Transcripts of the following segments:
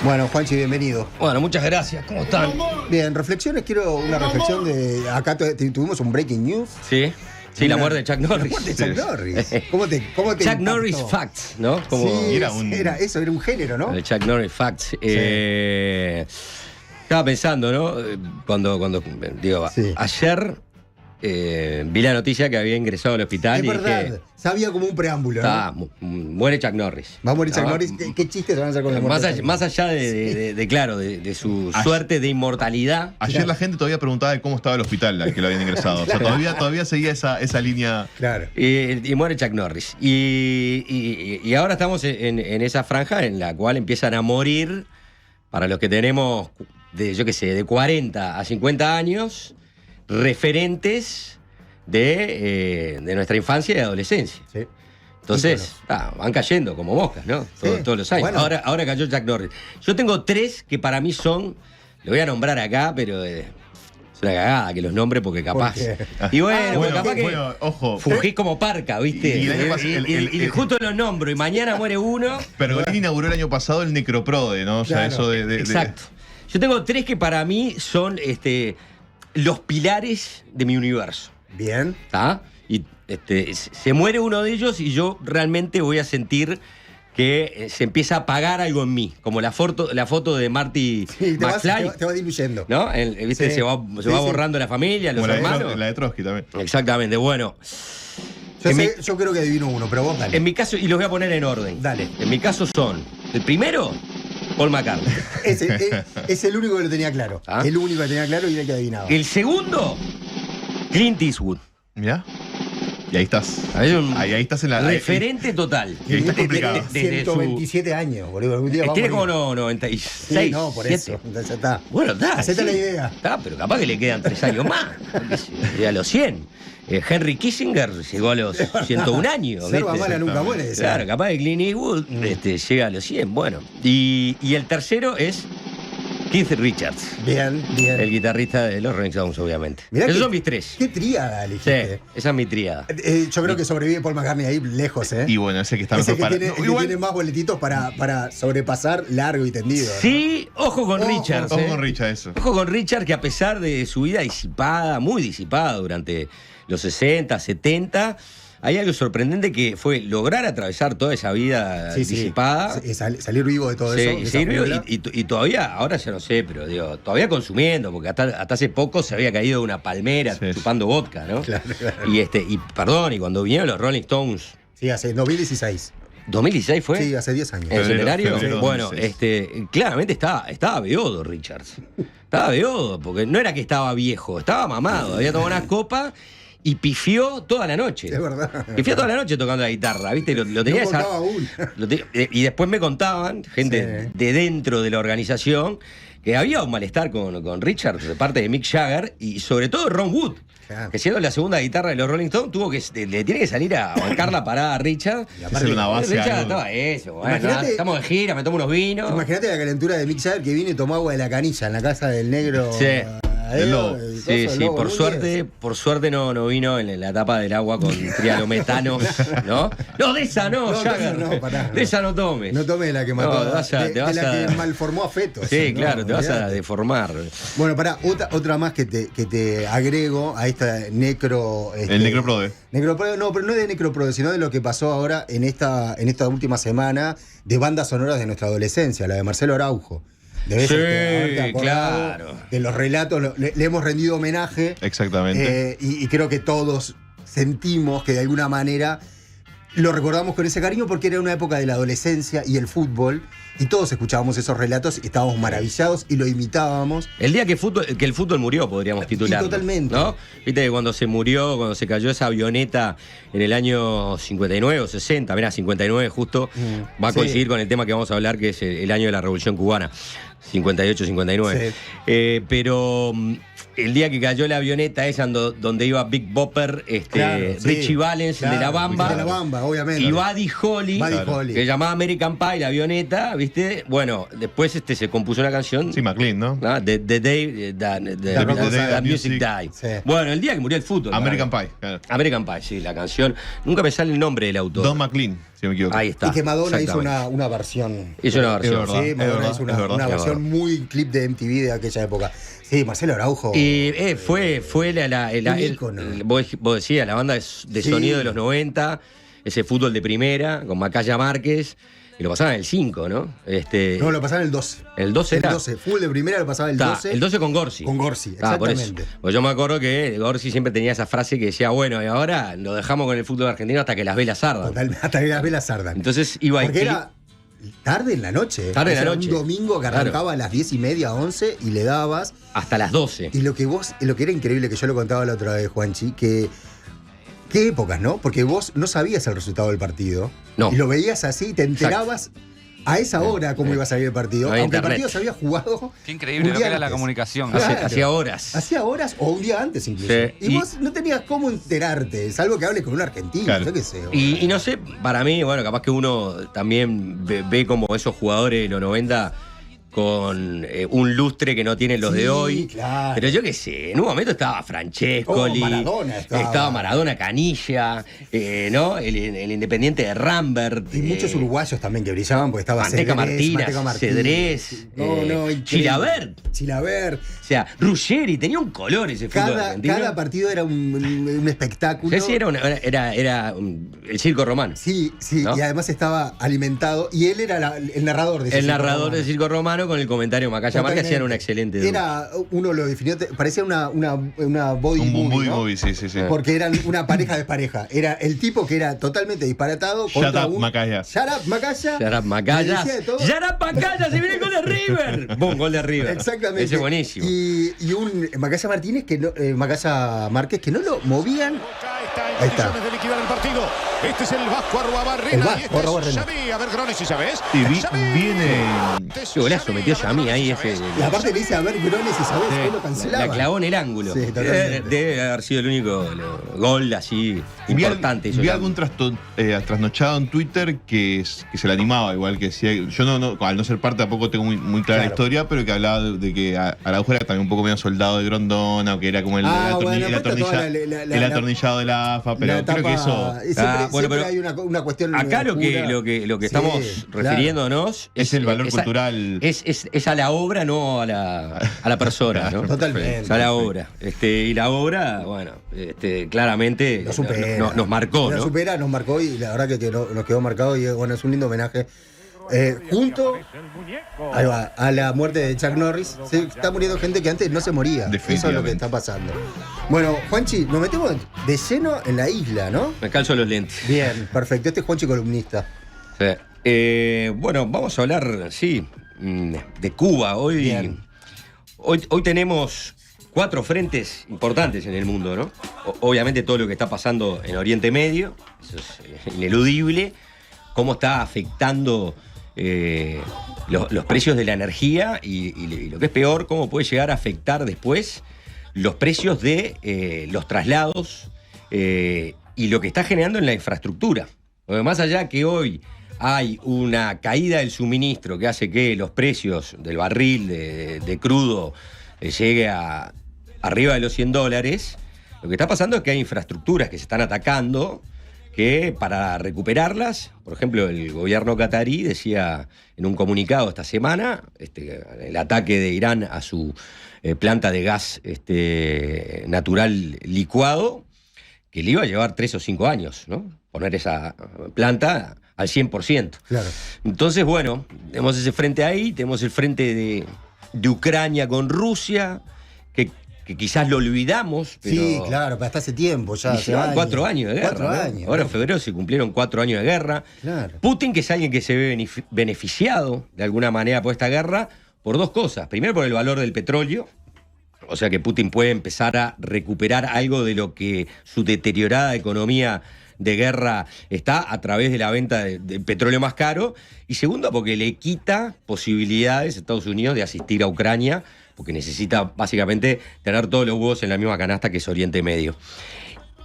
Bueno, Juanchi, bienvenido. Bueno, muchas gracias. ¿Cómo están? Bien, reflexiones, quiero una reflexión de... Acá tuvimos un breaking news. Sí. Sí, la muerte de Chuck Norris. La muerte de Chuck Norris. ¿Cómo te Chuck impactó? Norris Facts, ¿no? Sí, era un género, ¿no? El Chuck Norris Facts. Estaba pensando, ¿no? Cuando digo, Sí. ayer vi la noticia que había ingresado al hospital Es y verdad, dije, sabía como un preámbulo, ¿no? muere Chuck Norris. Va a morir Chuck ¿No? Norris. ¿Qué chistes se van a hacer con la muerte? Más allá de su suerte de inmortalidad. Ayer la gente todavía preguntaba de cómo estaba el hospital al que lo habían ingresado. O sea, todavía seguía esa línea. Claro. Y muere Chuck Norris. Y ahora estamos en esa franja en la cual empiezan a morir, para los que tenemos, de 40 a 50 años, referentes de nuestra infancia y adolescencia. Sí. Entonces, van cayendo como moscas, ¿no? Todos los años. Bueno. Ahora cayó Chuck Norris. Yo tengo 3 que para mí son, lo voy a nombrar acá, pero es una cagada que los nombre porque capaz. ¿Por qué? Y bueno, capaz que ojo. fugís como parca, ¿viste? Y el año pasado- Y justo los nombro y mañana muere uno. Pergolini inauguró el año pasado el Necroprode, ¿no? O sea, Claro. eso de. Exacto. Yo tengo 3 que para mí son los pilares de mi universo. Bien. ¿Está? Y se muere uno de ellos y yo realmente voy a sentir que se empieza a apagar algo en mí, como la foto de Marty Sí, McFly, te va diluyendo. ¿no? ¿Viste? Sí. Se va Sí. borrando la familia, los Como hermanos. la de Trotsky también. Exactamente, bueno. Yo creo que adivino uno, pero vos dale. En mi caso, y los voy a poner en orden. Dale. En mi caso son, el primero, Paul McCartney. Es el único que lo tenía claro. ¿Ah? El único que tenía claro y el que adivinaba. El segundo, Clint Eastwood. Mirá. Y ahí estás. Ahí estás en la. Referente total. Y ahí está complicado. Desde su- 127 años, boludo. Algún día va a Tiene morir. como 96. Sí, no, por 7. eso. Entonces está. Bueno, está. Hacete la idea. Está, pero capaz que le quedan 3 años más. Llega a los 100. Henry Kissinger llegó a los 101 años. Serva ¿viste? mala nunca muere. decía. Claro, capaz que Clint Eastwood llega a los 100. Bueno. Y el tercero es Keith Richards, Bien, bien. el guitarrista de los Rolling Stones, obviamente. Mirá Esos qué- son mis 3. ¿Qué tríada Sí, elegiste? esa es mi tríada. Yo creo que sobrevive Paul McCartney ahí lejos, ¿eh? Y bueno, ese que está Ese mejor que para. tiene, No, el igual, que tiene más boletitos para sobrepasar largo y tendido. ¿no? Sí, ojo con Ojo, Richards. ojo con Richard, eso. Ojo con Richard, que a pesar de su vida disipada, muy disipada durante los 60, 70, hay algo sorprendente que fue lograr atravesar toda esa vida Sí. disipada. Sí, salir vivo de todo Sí, eso. de y esa seguir vivo, jungla. y todavía, ahora ya no sé, pero digo, todavía consumiendo, porque hasta hace poco se había caído de una palmera Sí. chupando vodka, ¿no? Claro. Y cuando vinieron los Rolling Stones, Sí, hace 2016. 2016 fue. Sí, hace 10 años. ¿En el Febrero, centenario? febrero Bueno, 2016. claramente estaba beodo Richards. Estaba beodo, porque no era que estaba viejo, estaba mamado, había tomado unas copas y pifió toda la noche. Es verdad. Pifió toda la noche tocando la guitarra, ¿viste? Lo tenía No esa- contaba aún. y después me contaban, gente Sí. de dentro de la organización, que había un malestar con Richards de parte de Mick Jagger y sobre todo Ron Wood. Claro. Que siendo la segunda guitarra de los Rolling Stones, le tiene que salir a bancar la parada a Richard. Y aparte, Hacer una base. Richard algo. estaba eso, bueno, Imagínate- nada, estamos de gira, me tomo unos vinos. Imagínate la calentura de Mick Jagger que vino y tomó agua de la canilla en la casa del negro. Sí. Del lobo. Sí, por suerte no vino en la etapa del agua con trialometano, ¿no? No, de esa no, No, Jagger. no, pará, no. De esa no tomes. No tome la que mató. No, te vas a- de te vas la a- que malformó a fetos. Sí, ¿no? claro, te vas a Olvidate. deformar. Bueno, pará, otra más que te agrego a esta necro. El Necroprode. Necroprode, no, pero no de Necroprode, sino de lo que pasó ahora en esta última semana de bandas sonoras de nuestra adolescencia, la de Marcelo Araujo. Debes Sí, haberte acordado claro. de los relatos, le hemos rendido homenaje. Exactamente. Y creo que todos sentimos que de alguna manera lo recordamos con ese cariño porque era una época de la adolescencia y el fútbol. Y todos escuchábamos esos relatos y estábamos maravillados y lo imitábamos. El día que el fútbol murió, podríamos titular. Totalmente. ¿No? Viste que cuando se cayó esa avioneta en el año 59 o 60, mira, 59 justo, va a Sí. coincidir con el tema que vamos a hablar, que es el año de la Revolución Cubana, 58-59. Sí. Pero el día que cayó la avioneta esa donde iba Big Bopper, Claro, sí. Richie Valens, Claro, de la Bamba. de la Bamba, obviamente. Y Buddy Holly, Buddy Holly. que llamaba American Pie, la avioneta, ¿viste? ¿viste? Bueno, después se compuso una canción. Sí, McLean, ¿no? ¿no? The Day that Music Died. Sí. Bueno, el día que murió el fútbol. American ¿no? Pie, claro. American Pie, sí, la canción. Nunca me sale el nombre del autor. Don McLean, si no me equivoco. Ahí está. Y que Madonna hizo exactamente. una versión. Hizo una Es versión. verdad. Sí, Madonna hizo una es verdad. versión muy clip de MTV de aquella época. Sí, Marcelo Araujo. Y fue Un ícono. vos decías, la banda de Sí. sonido de los 90, ese fútbol de primera, con Macaya Márquez, y lo pasaban en el 5, ¿no? No, lo pasaban el 12. ¿El 12 era? El 12. Full de primera lo pasaba el Está, 12. el 12 con Gorsi. Con Gorsi, Por eso. exactamente. Pues yo me acuerdo que Gorsi siempre tenía esa frase que decía, bueno, y ahora lo dejamos con el fútbol argentino hasta que las velas ardan. Total, hasta que las velas ardan. Entonces iba Porque era tarde en la noche. Tarde en la Era noche. Un domingo que Claro. arrancaba a las 10:30, 11 y le dabas. hasta las 12. Y lo que era increíble, que yo lo contaba la otra vez, Juanchi, que. Qué épocas, ¿no? Porque vos no sabías el resultado del partido. No. Y lo veías así, y te enterabas a esa hora cómo iba a salir el partido. No había Aunque internet. el partido se había jugado. Qué increíble un lo día que era la antes. comunicación. Claro. Hacía horas. Hacía horas o un día antes incluso. Sí. Y Y- vos no tenías cómo enterarte, salvo que hables con un argentino, Claro. yo qué sé. Y no sé, para mí, bueno, capaz que uno también ve como esos jugadores de los 90 con un lustre que no tienen los Sí, de hoy. claro. Pero yo qué sé, en un momento estaba Francescoli, Maradona estaba. Maradona Canilla, ¿no? El Independiente de Rambert. Y muchos uruguayos también que brillaban, porque estaba Manteca Cedrés, Martínez, Cedrés, increíble. Chilabert. Chilabert. O sea, Ruggeri, tenía un color ese fútbol argentino. Cada partido era un espectáculo. Sí, era el circo romano. Sí, ¿No? y además estaba alimentado. Y él era el narrador de ese El circo narrador romano. del circo romano con el comentario Macaya Márquez hacían una excelente dupla. Era, uno lo definió, parecía una body Un movie, body ¿no? movie, sí. Porque eran una pareja despareja. Era el tipo que era totalmente disparatado. contra Shut up, Macaya. Shut up, Macaya. Shut up, Macaya. Le decía de todo. Shut up, Macaya, se viene el gol de River. Boom, gol de River. Exactamente. Ese es buenísimo. Y un Macaya Martínez que no, Macaya Márquez que no lo movían. Ahí está. De liquidar el partido. Este es el Vasco Arruabarrena. El Vasco y este es Arruabarrena. Xavi. A ver, Grones, si sabes. Y Xavi. viene. Qué golazo metió Yamí ahí ese. Y aparte le dice a ver Grones y sabes, él lo cancelaba. La clavó en el ángulo. Sí, totalmente. Debe haber sido el único gol así importante. hizo Vi Yamí. algún trasnochado en Twitter que se le animaba, igual que decía. Yo al no ser parte tampoco tengo muy clara la Claro. historia, pero que hablaba de que Araujo era también un poco medio soldado de Grondona, o que era como el Bueno, aparte toda el atornillado de la AFA, pero la creo que etapa- eso y siempre, bueno, siempre pero hay una cuestión. Acá lo oscura. que Sí, estamos claro. refiriéndonos es el valor es cultural. Es a la obra, no a la persona, ¿no? Totalmente. Es a la obra. Y la obra, bueno, claramente Lo supera. nos marcó, Lo ¿no? supera, nos marcó y la verdad que nos quedó marcado y bueno, es un lindo homenaje. Junto ahí va, a la muerte de Chuck Norris, se está muriendo gente que antes no se moría. Eso es lo que Definitivamente. está pasando. Bueno, Juanchi, nos metemos de lleno en la isla, ¿no? Me calzo los lentes. Bien, perfecto. Este es Juanchi columnista. Sí. Bueno, vamos a hablar, sí, de Cuba. Bien. Hoy tenemos 4 frentes importantes en el mundo, ¿no? Obviamente todo lo que está pasando en Oriente Medio, eso es ineludible, cómo está afectando los precios de la energía y lo que es peor, cómo puede llegar a afectar después los precios de los traslados y lo que está generando en la infraestructura. Porque más allá que hoy hay una caída del suministro que hace que los precios del barril de crudo llegue a arriba de los $100, lo que está pasando es que hay infraestructuras que se están atacando, que para recuperarlas, por ejemplo, el gobierno catarí decía en un comunicado esta semana, el ataque de Irán a su planta de gas natural licuado, que le iba a llevar 3 o 5 años, ¿no? Poner esa planta al 100%. Claro. Entonces, bueno, tenemos ese frente ahí, tenemos el frente de Ucrania con Rusia, que quizás lo olvidamos, pero... Sí, claro, pero hasta hace tiempo ya. Y hace llevan años. 4 años de guerra. 4 ¿no? años. Ahora ¿no? en febrero se cumplieron 4 años de guerra. Claro. Putin, que es alguien que se ve beneficiado de alguna manera por esta guerra, por 2 cosas. Primero, por el valor del petróleo. O sea que Putin puede empezar a recuperar algo de lo que su deteriorada economía de guerra está a través de la venta del petróleo más caro. Y segundo, porque le quita posibilidades a Estados Unidos de asistir a Ucrania, porque necesita básicamente tener todos los huevos en la misma canasta que es Oriente Medio.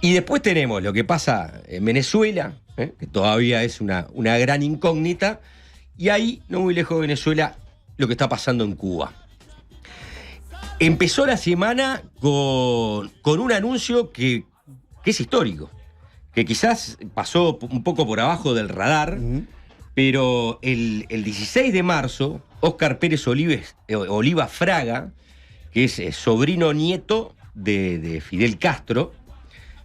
Y después tenemos lo que pasa en Venezuela, que todavía es una gran incógnita, Y ahí, no muy lejos de Venezuela, lo que está pasando en Cuba. Empezó la semana con un anuncio que es histórico, que quizás pasó un poco por abajo del radar, pero el 16 de marzo, Óscar Pérez Oliva Fraga, que es sobrino nieto de Fidel Castro,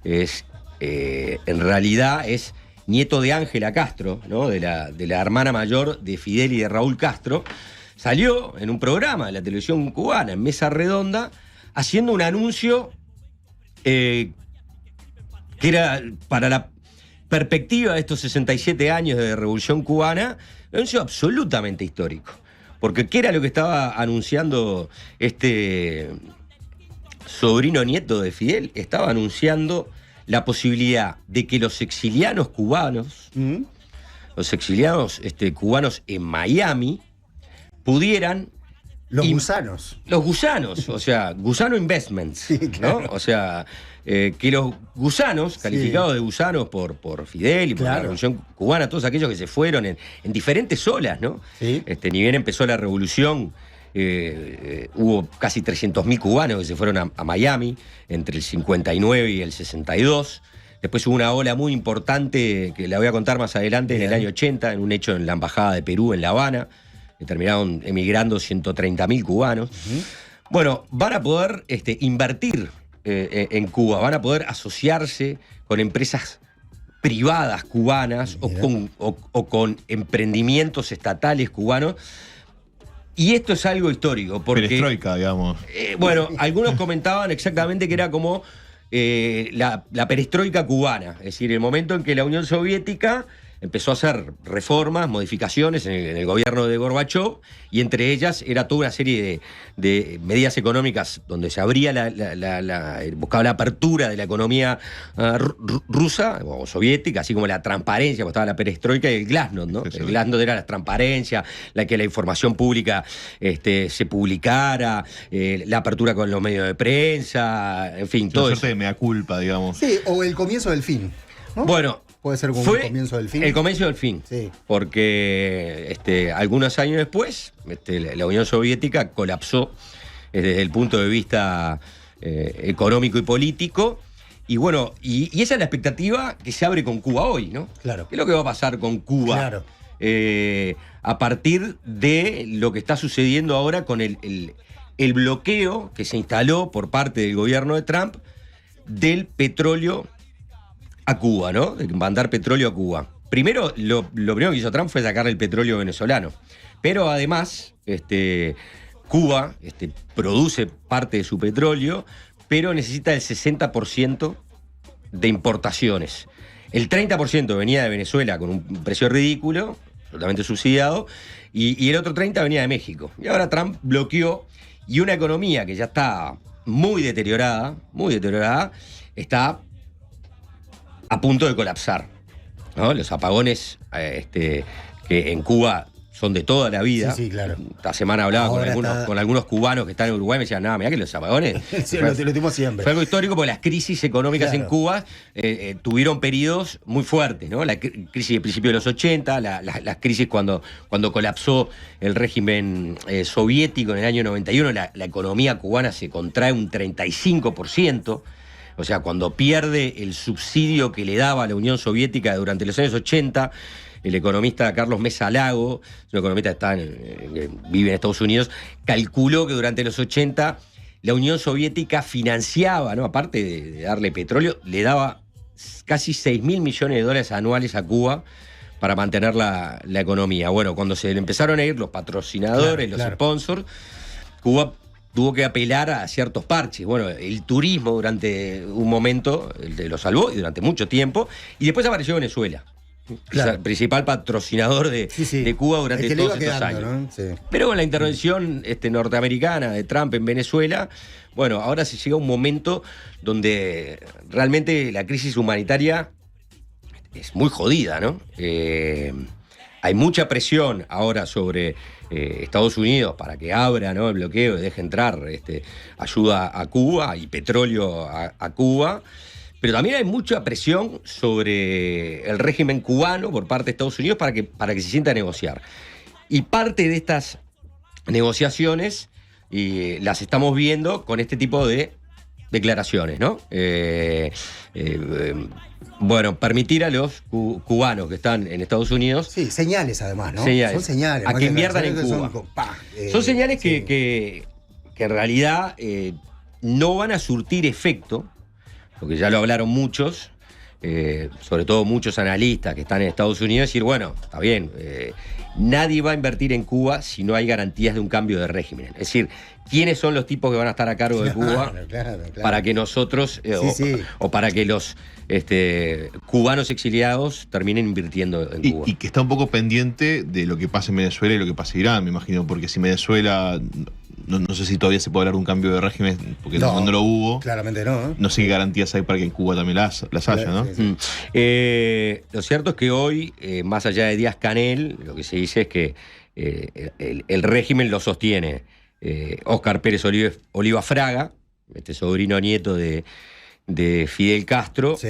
en realidad es nieto de Ángela Castro, ¿no? de la hermana mayor de Fidel y de Raúl Castro, salió en un programa de la televisión cubana, en Mesa Redonda, haciendo un anuncio que era para la perspectiva de estos 67 años de Revolución Cubana, un anuncio absolutamente histórico. Porque ¿qué era lo que estaba anunciando este sobrino nieto de Fidel? Estaba anunciando la posibilidad de que los exiliados cubanos en Miami pudieran... Los gusanos. Los gusanos, o sea, Gusano Investments, Sí, claro. ¿no? O sea, que los gusanos, calificados de gusanos por Fidel y por la Revolución Cubana, todos aquellos que se fueron en diferentes olas, ¿no? Sí. Ni bien empezó la revolución, hubo casi 300.000 cubanos que se fueron a Miami entre el 59 y el 62. Después hubo una ola muy importante, que la voy a contar más adelante, en el año 80, en un hecho en la Embajada de Perú, en La Habana, que terminaron emigrando 130.000 cubanos. Bueno, van a poder invertir en Cuba, van a poder asociarse con empresas privadas cubanas o con emprendimientos estatales cubanos. Y esto es algo histórico, porque... Perestroika, digamos. Bueno, algunos comentaban exactamente que era como la perestroika cubana, es decir, el momento en que la Unión Soviética empezó a hacer reformas, modificaciones en el gobierno de Gorbachov, y entre ellas era toda una serie de medidas económicas donde se abría buscaba la apertura de la economía rusa o soviética, así como la transparencia, porque estaba la perestroika y el glasnost, ¿no? Sí. El glasnost era la transparencia, que la información pública se publicara, la apertura con los medios de prensa, en fin, todo Una eso. suerte de mea culpa, digamos. Sí, o el comienzo del fin, ¿no? Bueno, Puede ser como fue el comienzo del fin. el comienzo del fin. Sí. Porque algunos años después, la Unión Soviética colapsó desde el punto de vista económico y político. Y bueno, y esa es la expectativa que se abre con Cuba hoy, ¿no? Claro. ¿Qué es lo que va a pasar con Cuba? Claro. A partir de lo que está sucediendo ahora con el bloqueo que se instaló por parte del gobierno de Trump del petróleo a Cuba, ¿no? De mandar petróleo a Cuba. Primero, lo primero que hizo Trump fue sacarle el petróleo venezolano. Pero además, Cuba produce parte de su petróleo, pero necesita el 60% de importaciones. El 30% venía de Venezuela con un precio ridículo, absolutamente subsidiado, y el otro 30% venía de México. Y ahora Trump bloqueó, y una economía que ya está muy deteriorada, está a punto de colapsar, ¿no? Los apagones que en Cuba son de toda la vida. Sí, claro. Esta semana hablaba Ahora con algunos cubanos que están en Uruguay y me decían, mirá que los apagones... Sí, lo tuvimos siempre. Fue algo histórico porque las crisis económicas Claro. en Cuba tuvieron periodos muy fuertes, ¿no? La crisis del principio de los 80, las crisis cuando colapsó el régimen soviético en el año 91, la economía cubana se contrae un 35%. O sea, cuando pierde el subsidio que le daba a la Unión Soviética durante los años 80, el economista Carlos Mesa Lago, un economista que vive en Estados Unidos, calculó que durante los 80 la Unión Soviética financiaba, ¿no? Aparte de darle petróleo, le daba casi 6.000 millones de dólares anuales a Cuba para mantener la economía. Bueno, cuando se le empezaron a ir los patrocinadores, los sponsors, Cuba tuvo que apelar a ciertos parches. Bueno, el turismo durante un momento lo salvó y durante mucho tiempo, y después apareció Venezuela. Claro. El principal patrocinador de Cuba durante todos estos años. ¿no? Sí. Pero con la intervención norteamericana de Trump en Venezuela, bueno, ahora se llega a un momento donde realmente la crisis humanitaria es muy jodida, ¿no? Hay mucha presión ahora sobre Estados Unidos para que abra, ¿no?, el bloqueo y deje entrar ayuda a Cuba y petróleo a Cuba. Pero también hay mucha presión sobre el régimen cubano por parte de Estados Unidos para que se sienta a negociar. Y parte de estas negociaciones las estamos viendo con este tipo de declaraciones, ¿no? Bueno, permitir a los cubanos que están en Estados Unidos... Sí, señales además, ¿no? Señales. Son señales. A que inviertan en Cuba. Son señales sí. que en realidad no van a surtir efecto, porque ya lo hablaron muchos, sobre todo muchos analistas que están en Estados Unidos, decir, bueno, está bien, nadie va a invertir en Cuba si no hay garantías de un cambio de régimen. Es decir, ¿quiénes son los tipos que van a estar a cargo de Cuba Claro. para que nosotros, o para que los cubanos exiliados terminen invirtiendo en Cuba? Y que está un poco pendiente de lo que pasa en Venezuela y lo que pasa en Irán, me imagino, porque si Venezuela, no sé si todavía se puede hablar de un cambio de régimen, porque no lo hubo. Claramente no. No sé qué garantías hay para que en Cuba también las haya, ¿no? Sí. Lo cierto es que hoy, más allá de Díaz-Canel, lo que se dice es que el régimen lo sostiene Óscar Pérez Oliva Fraga, este sobrino nieto de Fidel Castro, Sí.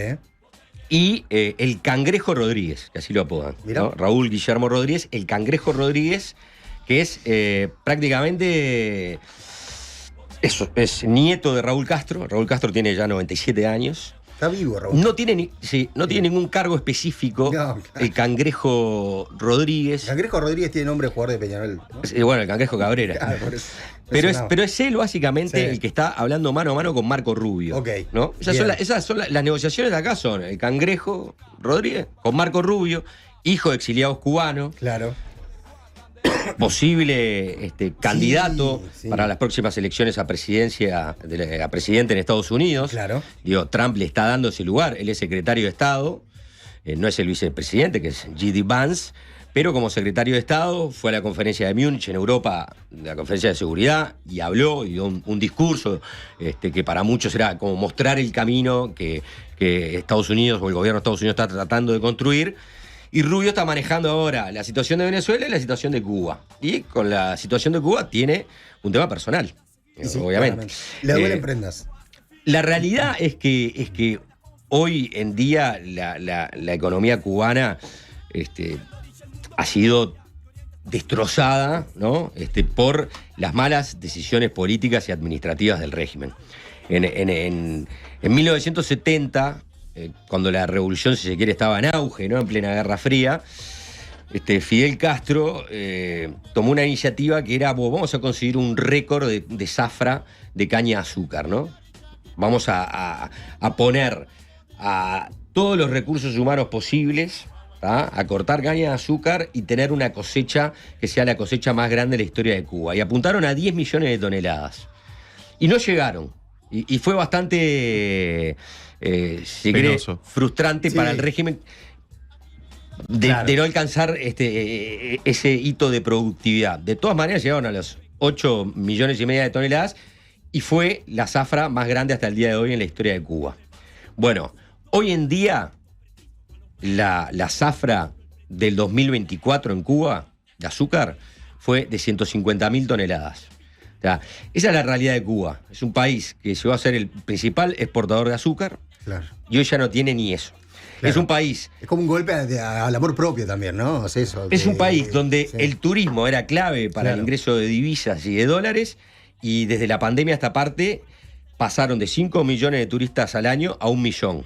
y el Cangrejo Rodríguez, que así lo apodan, ¿no? Raúl Guillermo Rodríguez, el Cangrejo Rodríguez, que es prácticamente... Eso, es nieto de Raúl Castro. Raúl Castro tiene ya 97 años. Está vivo, Raúl. No tiene ningún cargo específico. No, claro. El Cangrejo Rodríguez. Cangrejo Rodríguez tiene nombre de jugador de Peñarol, ¿no? Bueno, el Cangrejo Cabrera. Claro, por eso. Pero es él básicamente Sí. el que está hablando mano a mano con Marco Rubio. Ok, ¿no? Esas son las negociaciones de acá son el Cangrejo Rodríguez con Marco Rubio, hijo de exiliados cubanos, Claro. posible candidato sí. para las próximas elecciones a presidencia, a presidente en Estados Unidos. Claro. Digo, Trump le está dando ese lugar. Él es secretario de Estado, no es el vicepresidente, que es J.D. Vance, pero como secretario de Estado fue a la conferencia de Múnich en Europa, la conferencia de seguridad, y habló y dio un discurso que para muchos era como mostrar el camino que Estados Unidos o el gobierno de Estados Unidos está tratando de construir. Y Rubio está manejando ahora la situación de Venezuela y la situación de Cuba. Y con la situación de Cuba tiene un tema personal, Sí, obviamente. claramente. Le duelen prendas. La realidad es que hoy en día la economía cubana ha sido destrozada, ¿no? Por las malas decisiones políticas y administrativas del régimen. En 1970, cuando la revolución, si se quiere, estaba en auge, ¿no? En plena Guerra Fría, Fidel Castro tomó una iniciativa que era, vamos a conseguir un récord de zafra de caña de azúcar, ¿no? Vamos a poner a todos los recursos humanos posibles a cortar caña de azúcar y tener una cosecha que sea la cosecha más grande de la historia de Cuba. Y apuntaron a 10 millones de toneladas. Y no llegaron. Y fue bastante, si quiere, frustrante para el régimen de no alcanzar ese hito de productividad. De todas maneras, llegaron a los 8,5 millones de toneladas y fue la zafra más grande hasta el día de hoy en la historia de Cuba. Bueno, hoy en día la zafra del 2024 en Cuba, de azúcar, fue de 150.000 toneladas. O sea, esa es la realidad de Cuba. Es un país que llegó a ser el principal exportador de azúcar, Claro. y hoy ya no tiene ni eso. Claro. Es un país... Es como un golpe al amor propio también, ¿no? Es un país donde el turismo era clave para el ingreso de divisas y de dólares, y desde la pandemia a esta parte pasaron de 5 millones de turistas al año a 1 millón.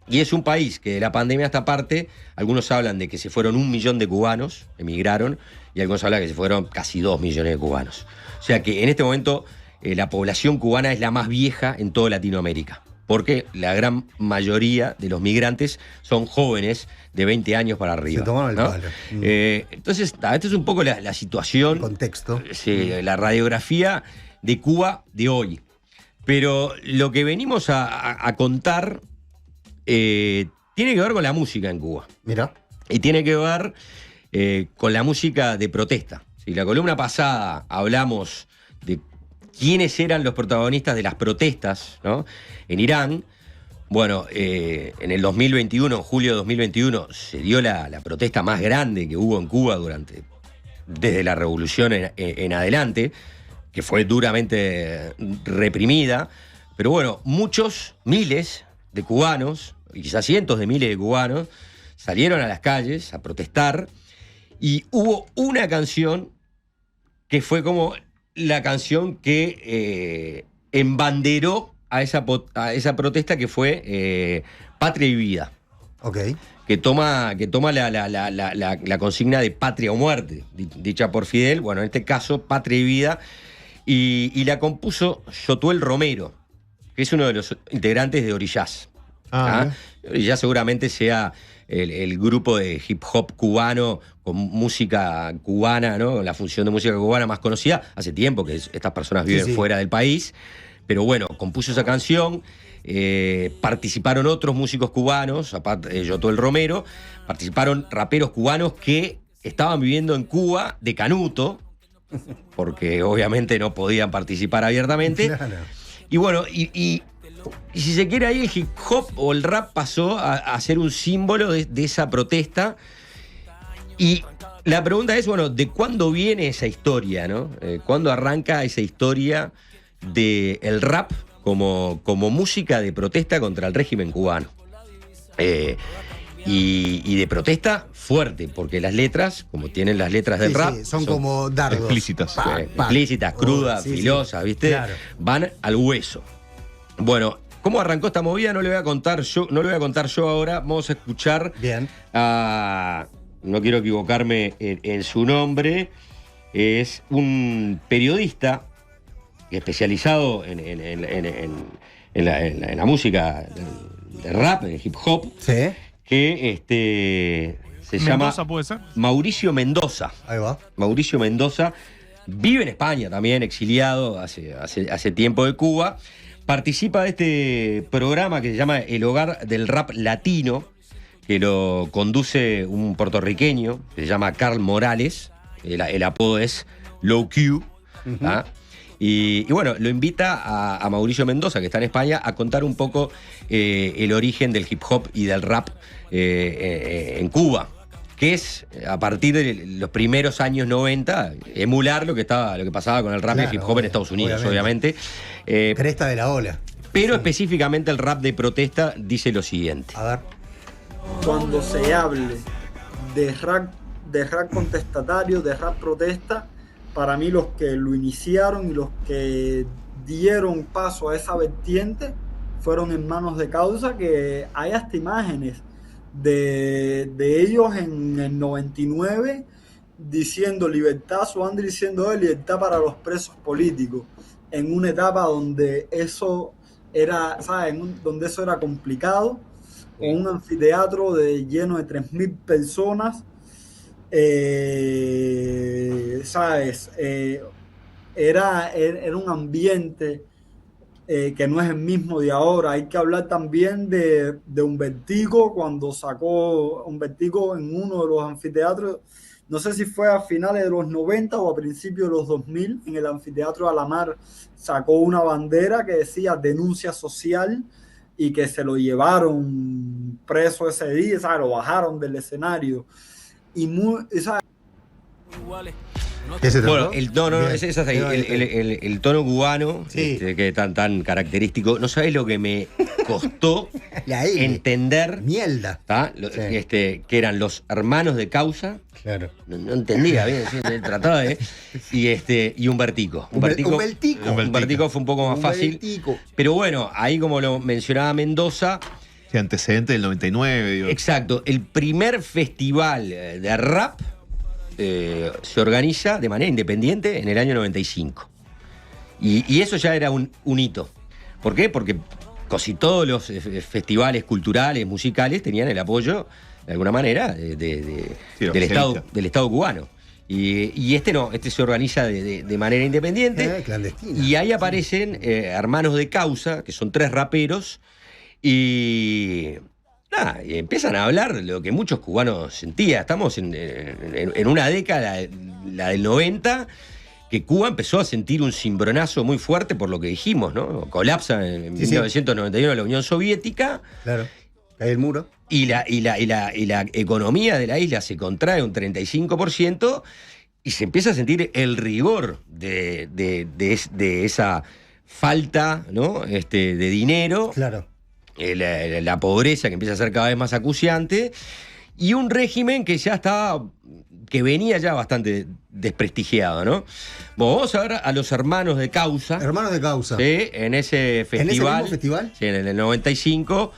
Y es un país que de la pandemia a esta parte, algunos hablan de que se fueron 1 millón de cubanos, emigraron, y algunos hablan que se fueron casi 2 millones de cubanos. O sea que en este momento la población cubana es la más vieja en toda Latinoamérica, porque la gran mayoría de los migrantes son jóvenes de 20 años para arriba. Se tomaron el ¿no? palo. Entonces, esta es un poco la situación, El contexto. la radiografía de Cuba de hoy. Pero lo que venimos a contar tiene que ver con la música en Cuba. Mira. Y tiene que ver con la música de protesta. Si la columna pasada hablamos de quiénes eran los protagonistas de las protestas, ¿no? En Irán, bueno, en el 2021, en julio de 2021, se dio la protesta más grande que hubo en Cuba desde la revolución en adelante, que fue duramente reprimida. Pero bueno, miles de cubanos, y quizás cientos de miles de cubanos, salieron a las calles a protestar, Y hubo una canción que fue como la canción que embanderó a esa protesta, que fue Patria y Vida. Ok. Que toma la consigna de patria o muerte, dicha por Fidel, bueno, en este caso, Patria y Vida, y la compuso Yotuel Romero, que es uno de los integrantes de Orillaz. Orillaz seguramente sea el grupo de hip hop cubano con música cubana, ¿no? La función de música cubana más conocida hace tiempo, que estas personas viven fuera del país, pero bueno, compuso esa canción. Participaron otros músicos cubanos, aparte de Yotuel Romero, participaron raperos cubanos que estaban viviendo en Cuba de canuto, porque obviamente no podían participar abiertamente. Claro. Y bueno, y si se quiere, ahí el hip hop o el rap pasó a ser un símbolo de esa protesta. Y la pregunta es, bueno, ¿de cuándo viene esa historia, no? ¿Cuándo arranca esa historia del rap como música de protesta contra el régimen cubano? Y de protesta fuerte, porque las letras, como tienen las letras del rap, son como dardos. Explícitas. Explícitas, crudas, filosas, ¿viste? Claro. Van al hueso. Bueno, ¿cómo arrancó esta movida? No le voy a contar yo ahora. Vamos a escuchar Bien. a... No quiero equivocarme en su nombre. Es un periodista especializado en la música de rap, en hip hop, Sí. que se llama ¿Mendoza puede ser? Mauricio Mendoza. Ahí va. Mauricio Mendoza vive en España también, exiliado hace tiempo de Cuba. Participa de este programa que se llama El Hogar del Rap Latino, que lo conduce un puertorriqueño que se llama Carl Morales. El apodo es Low Q. ¿Ah? Y bueno, lo invita a Mauricio Mendoza, que está en España, a contar un poco el origen del hip hop y del rap en Cuba, que es, a partir de los primeros años 90, emular lo que pasaba con el rap y el hip hop en Estados Unidos, obviamente. Cresta de la ola. Pero específicamente el rap de protesta dice lo siguiente. A ver. Cuando se hable de rap contestatario, de rap protesta, para mí los que lo iniciaron y los que dieron paso a esa vertiente fueron Hermanos de Causa, que hay hasta imágenes de ellos en el 99 diciendo libertad, Suandri diciendo libertad para los presos políticos, en una etapa donde eso era, ¿sabes? Donde eso era complicado, con un anfiteatro lleno de 3.000 personas. ¿Sabes? Era un ambiente que no es el mismo de ahora. Hay que hablar también de Humbertico, cuando sacó Humbertico en uno de los anfiteatros, no sé si fue a finales de los 90 o a principios de los 2000, en el anfiteatro de Alamar, sacó una bandera que decía denuncia social, y que se lo llevaron preso ese día, ¿sabes? Lo bajaron del escenario. Y ¿sabes? Bueno, el tono cubano, que es tan característico. No sabés lo que me costó entender. Mierda. Que eran los Hermanos de Causa. Claro. No entendía bien, trataba de. Y Humbertico. Humbertico fue un poco más fácil. Pero bueno, ahí, como lo mencionaba Mendoza. Sí, antecedente del 99, digo. Exacto. El primer festival de rap se organiza de manera independiente en el año 95. Y eso ya era un hito. ¿Por qué? Porque casi todos los festivales culturales, musicales, tenían el apoyo, de alguna manera, del Estado cubano. Y este no, este se organiza de manera independiente. Clandestina. Y ahí aparecen Hermanos de Causa, que son 3 raperos, y empiezan a hablar de lo que muchos cubanos sentían. Estamos en una década, la del 90, que Cuba empezó a sentir un cimbronazo muy fuerte por lo que dijimos, ¿no? Colapsa en 1991 la Unión Soviética. Claro, cae el muro. Y la economía de la isla se contrae un 35%, y se empieza a sentir el rigor de esa falta, ¿no? De dinero. Claro. La pobreza, que empieza a ser cada vez más acuciante. y un régimen que ya estaba, que venía ya bastante desprestigiado, ¿no? Bueno, vamos a ver a los hermanos de Causa. Hermanos de Causa. Sí, en ese festival. ¿En ese mismo festival? Sí, en el 95,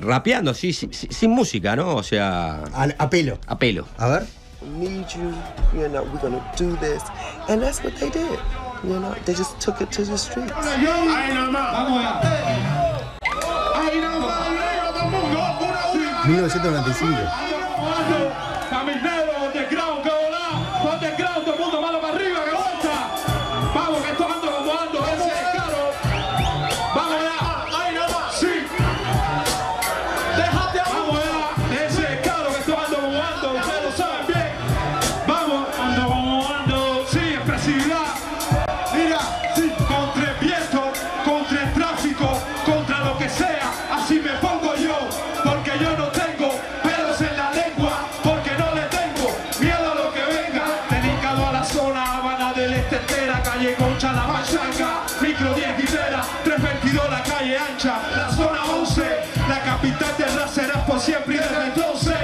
rapeando, sí, sin música, ¿no? O sea, A pelo. a pelo. A ver. Need you, we're gonna do this. And that's what they did. You know, they just took it to the streets. Ahí nomás. Vamos allá. Ahí nomás. 1995. Caminero, underground, que volá. Underground, todo el mundo mano para arriba, que vuelta. Vamos, que esto ando como ando, ese es caro. Vamos allá. Ahí nomás. Sí. Déjate. Vamos allá. Ese es caro, que esto ando como ando. Ustedes lo saben bien. Vamos, ando como ando. Sí, expresividad. Mira, sí, contra el viento, contra el tráfico, contra lo que sea. Así me pongo yo, porque yo no tengo pelos en la lengua, porque no le tengo miedo a lo que venga. Dedicado a la zona, Habana del Este entera, calle Concha, la Machanga, micro 10 Guitera, 322 la calle ancha, la zona 11, la capital del rap será por siempre y desde entonces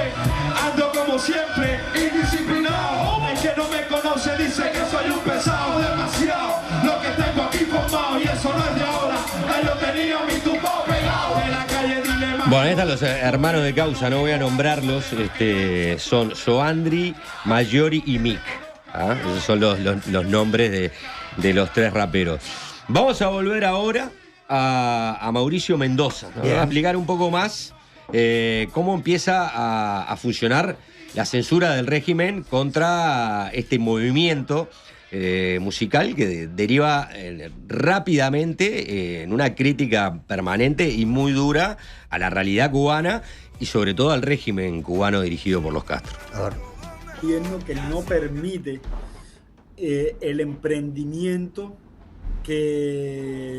ando como siempre, indisciplinado. El que no me conoce dice que soy un pesado, demasiado lo que tengo aquí formado y eso no es de ahora. Ya yo tenía mi tumbao pegado en la calle Dilema. Bueno, ahí están los hermanos de Causa, no voy a nombrarlos, son Soandri, Mayori y Mick. ¿Ah? Esos son los nombres de los tres raperos. Vamos a volver ahora a Mauricio Mendoza, ¿no? A explicar un poco más cómo empieza a funcionar la censura del régimen contra este movimiento musical que deriva rápidamente en una crítica permanente y muy dura a la realidad cubana y sobre todo al régimen cubano dirigido por los Castro. A ver. Gobierno que no permite el emprendimiento que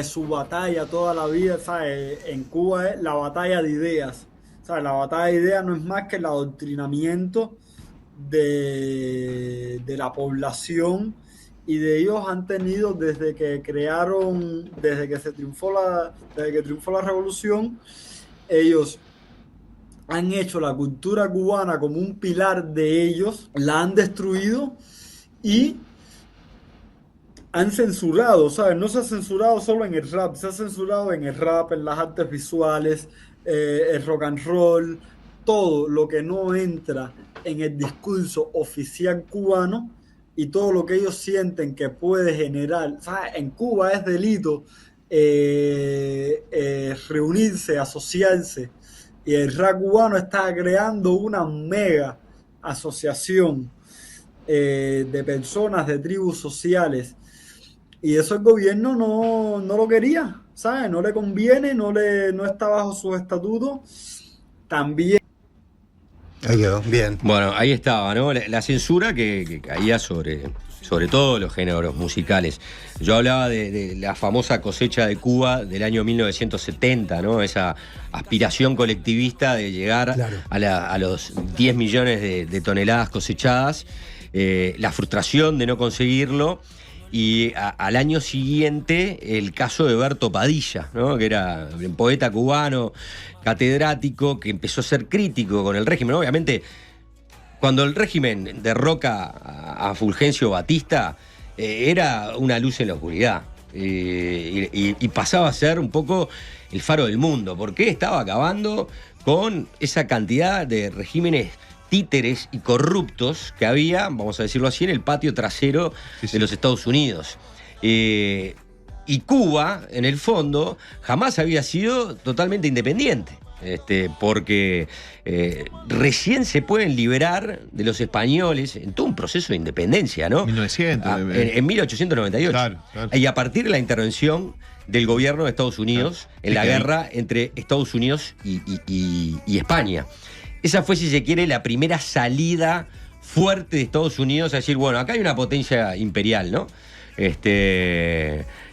su batalla toda la vida, ¿sabes? En Cuba es la batalla de ideas. ¿Sabes? La batalla de ideas no es más que el adoctrinamiento de la población, y de ellos han tenido desde que triunfó la revolución. Ellos han hecho la cultura cubana como un pilar de ellos, la han destruido y han censurado, ¿sabes? No se ha censurado solo en el rap, se ha censurado en el rap, en las artes visuales, el rock and roll, todo lo que no entra en el discurso oficial cubano y todo lo que ellos sienten que puede generar. ¿Sabes? En Cuba es delito reunirse, asociarse, y el rap cubano está creando una mega asociación de personas, de tribus sociales, y eso el gobierno no lo quería, ¿sabes? No le conviene, no está bajo sus estatutos. También. Ahí quedó, bien. Bueno, ahí estaba, ¿no? La censura que caía sobre todo los géneros musicales. Yo hablaba de la famosa cosecha de Cuba del año 1970, ¿no? Esa aspiración colectivista de llegar a los 10 millones de toneladas cosechadas, la frustración de no conseguirlo. Y al año siguiente, el caso de Berto Padilla, ¿no? Que era un poeta cubano, catedrático, que empezó a ser crítico con el régimen. Obviamente, cuando el régimen derroca a Fulgencio Batista, era una luz en la oscuridad. Y pasaba a ser un poco el faro del mundo, porque estaba acabando con esa cantidad de regímenes títeres y corruptos que había, vamos a decirlo así, en el patio trasero de los Estados Unidos. Y Cuba, en el fondo, jamás había sido totalmente independiente, porque recién se pueden liberar de los españoles en todo un proceso de independencia, ¿no? 1900. En 1898. Claro. Y a partir de la intervención del gobierno de Estados Unidos en la guerra entre Estados Unidos y España. Esa fue, si se quiere, la primera salida fuerte de Estados Unidos a decir, bueno, acá hay una potencia imperial, ¿no?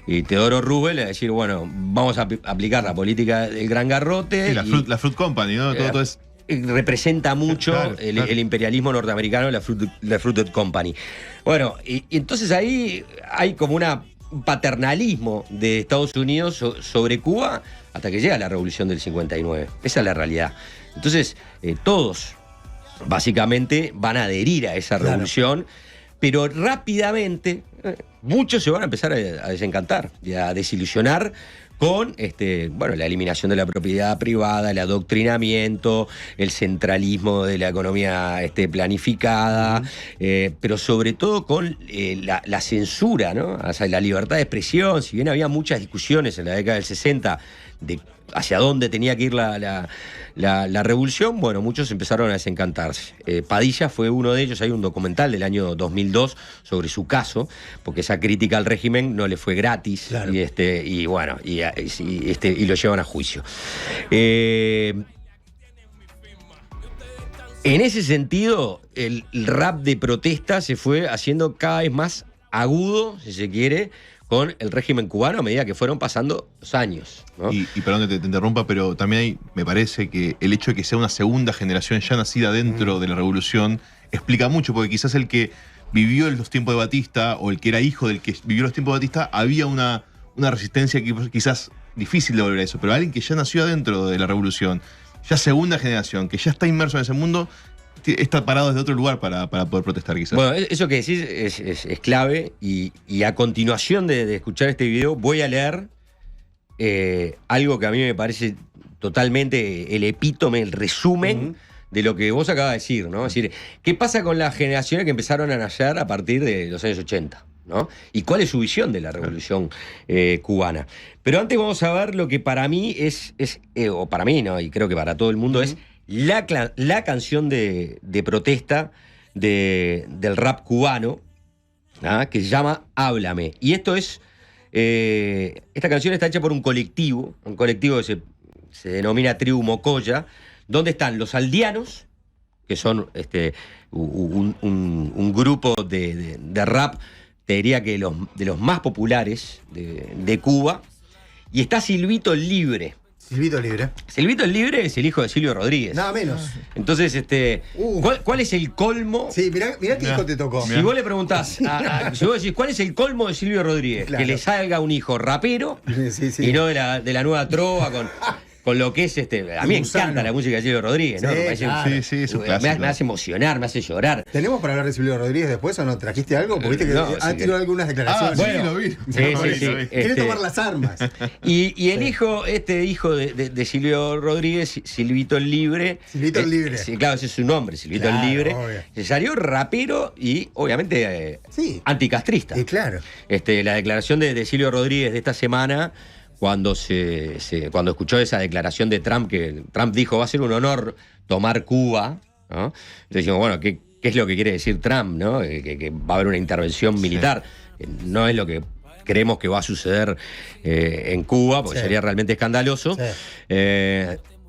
Y Teodoro Roosevelt a decir, bueno, vamos a aplicar la política del gran garrote. Sí, la Fruit Company, ¿no? Todo es... Representa mucho el imperialismo norteamericano, la Fruit Company. Bueno, y entonces ahí hay como una un paternalismo de Estados Unidos sobre Cuba hasta que llega la revolución del 59. Esa es la realidad. Entonces, todos básicamente van a adherir a esa revolución, pero rápidamente muchos se van a empezar a desencantar y a desilusionar con la eliminación de la propiedad privada, el adoctrinamiento, el centralismo de la economía planificada, pero sobre todo con la censura, ¿no? O sea, la libertad de expresión. Si bien había muchas discusiones en la década del 60 de hacia dónde tenía que ir la revolución, bueno, muchos empezaron a desencantarse. Padilla fue uno de ellos. Hay un documental del año 2002 sobre su caso, porque esa crítica al régimen no le fue gratis, claro. y lo llevan a juicio. En ese sentido, el rap de protesta se fue haciendo cada vez más agudo, si se quiere, con el régimen cubano a medida que fueron pasando los años, ¿no? Y perdón que te interrumpa, pero también me parece que el hecho de que sea una segunda generación ya nacida dentro de la revolución explica mucho, porque quizás el que vivió en los tiempos de Batista o el que era hijo del que vivió los tiempos de Batista, había una resistencia que quizás difícil de volver a eso, pero alguien que ya nació adentro de la revolución, ya segunda generación, que ya está inmerso en ese mundo, está parado desde otro lugar para poder protestar, quizás. Bueno, eso que decís es clave, y a continuación de escuchar este video voy a leer algo que a mí me parece totalmente el epítome, el resumen de lo que vos acabas de decir, ¿no? Es decir, ¿qué pasa con las generaciones que empezaron a nacer a partir de los años 80? ¿No? ¿Y cuál es su visión de la revolución cubana? Pero antes vamos a ver lo que para mí o para mí, ¿no? Y creo que para todo el mundo es la canción de protesta del rap cubano, ¿ah? Que se llama Háblame. Y esto es. Esta canción está hecha por un colectivo que se denomina Tribu Mocoya, donde están los aldeanos, que son un grupo de rap, te diría que de los más populares de Cuba, y está Silvito el Libre. Silvito Libre. Silvito el Libre es el hijo de Silvio Rodríguez. Nada menos. Entonces, ¿cuál es el colmo? Sí, mirá qué hijo te tocó. Si vos le preguntás, si vos decís, ¿cuál es el colmo de Silvio Rodríguez? Claro. Que le salga un hijo rapero, sí. Y no de la nueva trova con lo que es A mí me encanta la música de Silvio Rodríguez, ¿no? Sí, Me parece, claro. Sí, es un clásico. me hace emocionar, me hace llorar. ¿Tenemos para hablar de Silvio Rodríguez después o no? ¿Trajiste algo? Porque viste que No, han tirado algunas declaraciones. bueno. lo vi. Sí. Quiere tomar las armas. Y el hijo de Silvio Rodríguez, Silvito el Libre. Silvito el Libre. Sí, claro, ese es su nombre, Silvito Claro, el Libre. obvio. Se salió rapero y, obviamente, anticastrista. Claro. La declaración de Silvio Rodríguez de esta semana, cuando cuando escuchó esa declaración de Trump, que Trump dijo, va a ser un honor tomar Cuba, ¿no? Entonces decimos, bueno, ¿qué es lo que quiere decir Trump, ¿no? Que va a haber una intervención militar. No es lo que creemos que va a suceder en Cuba, porque sería realmente escandaloso. Sí.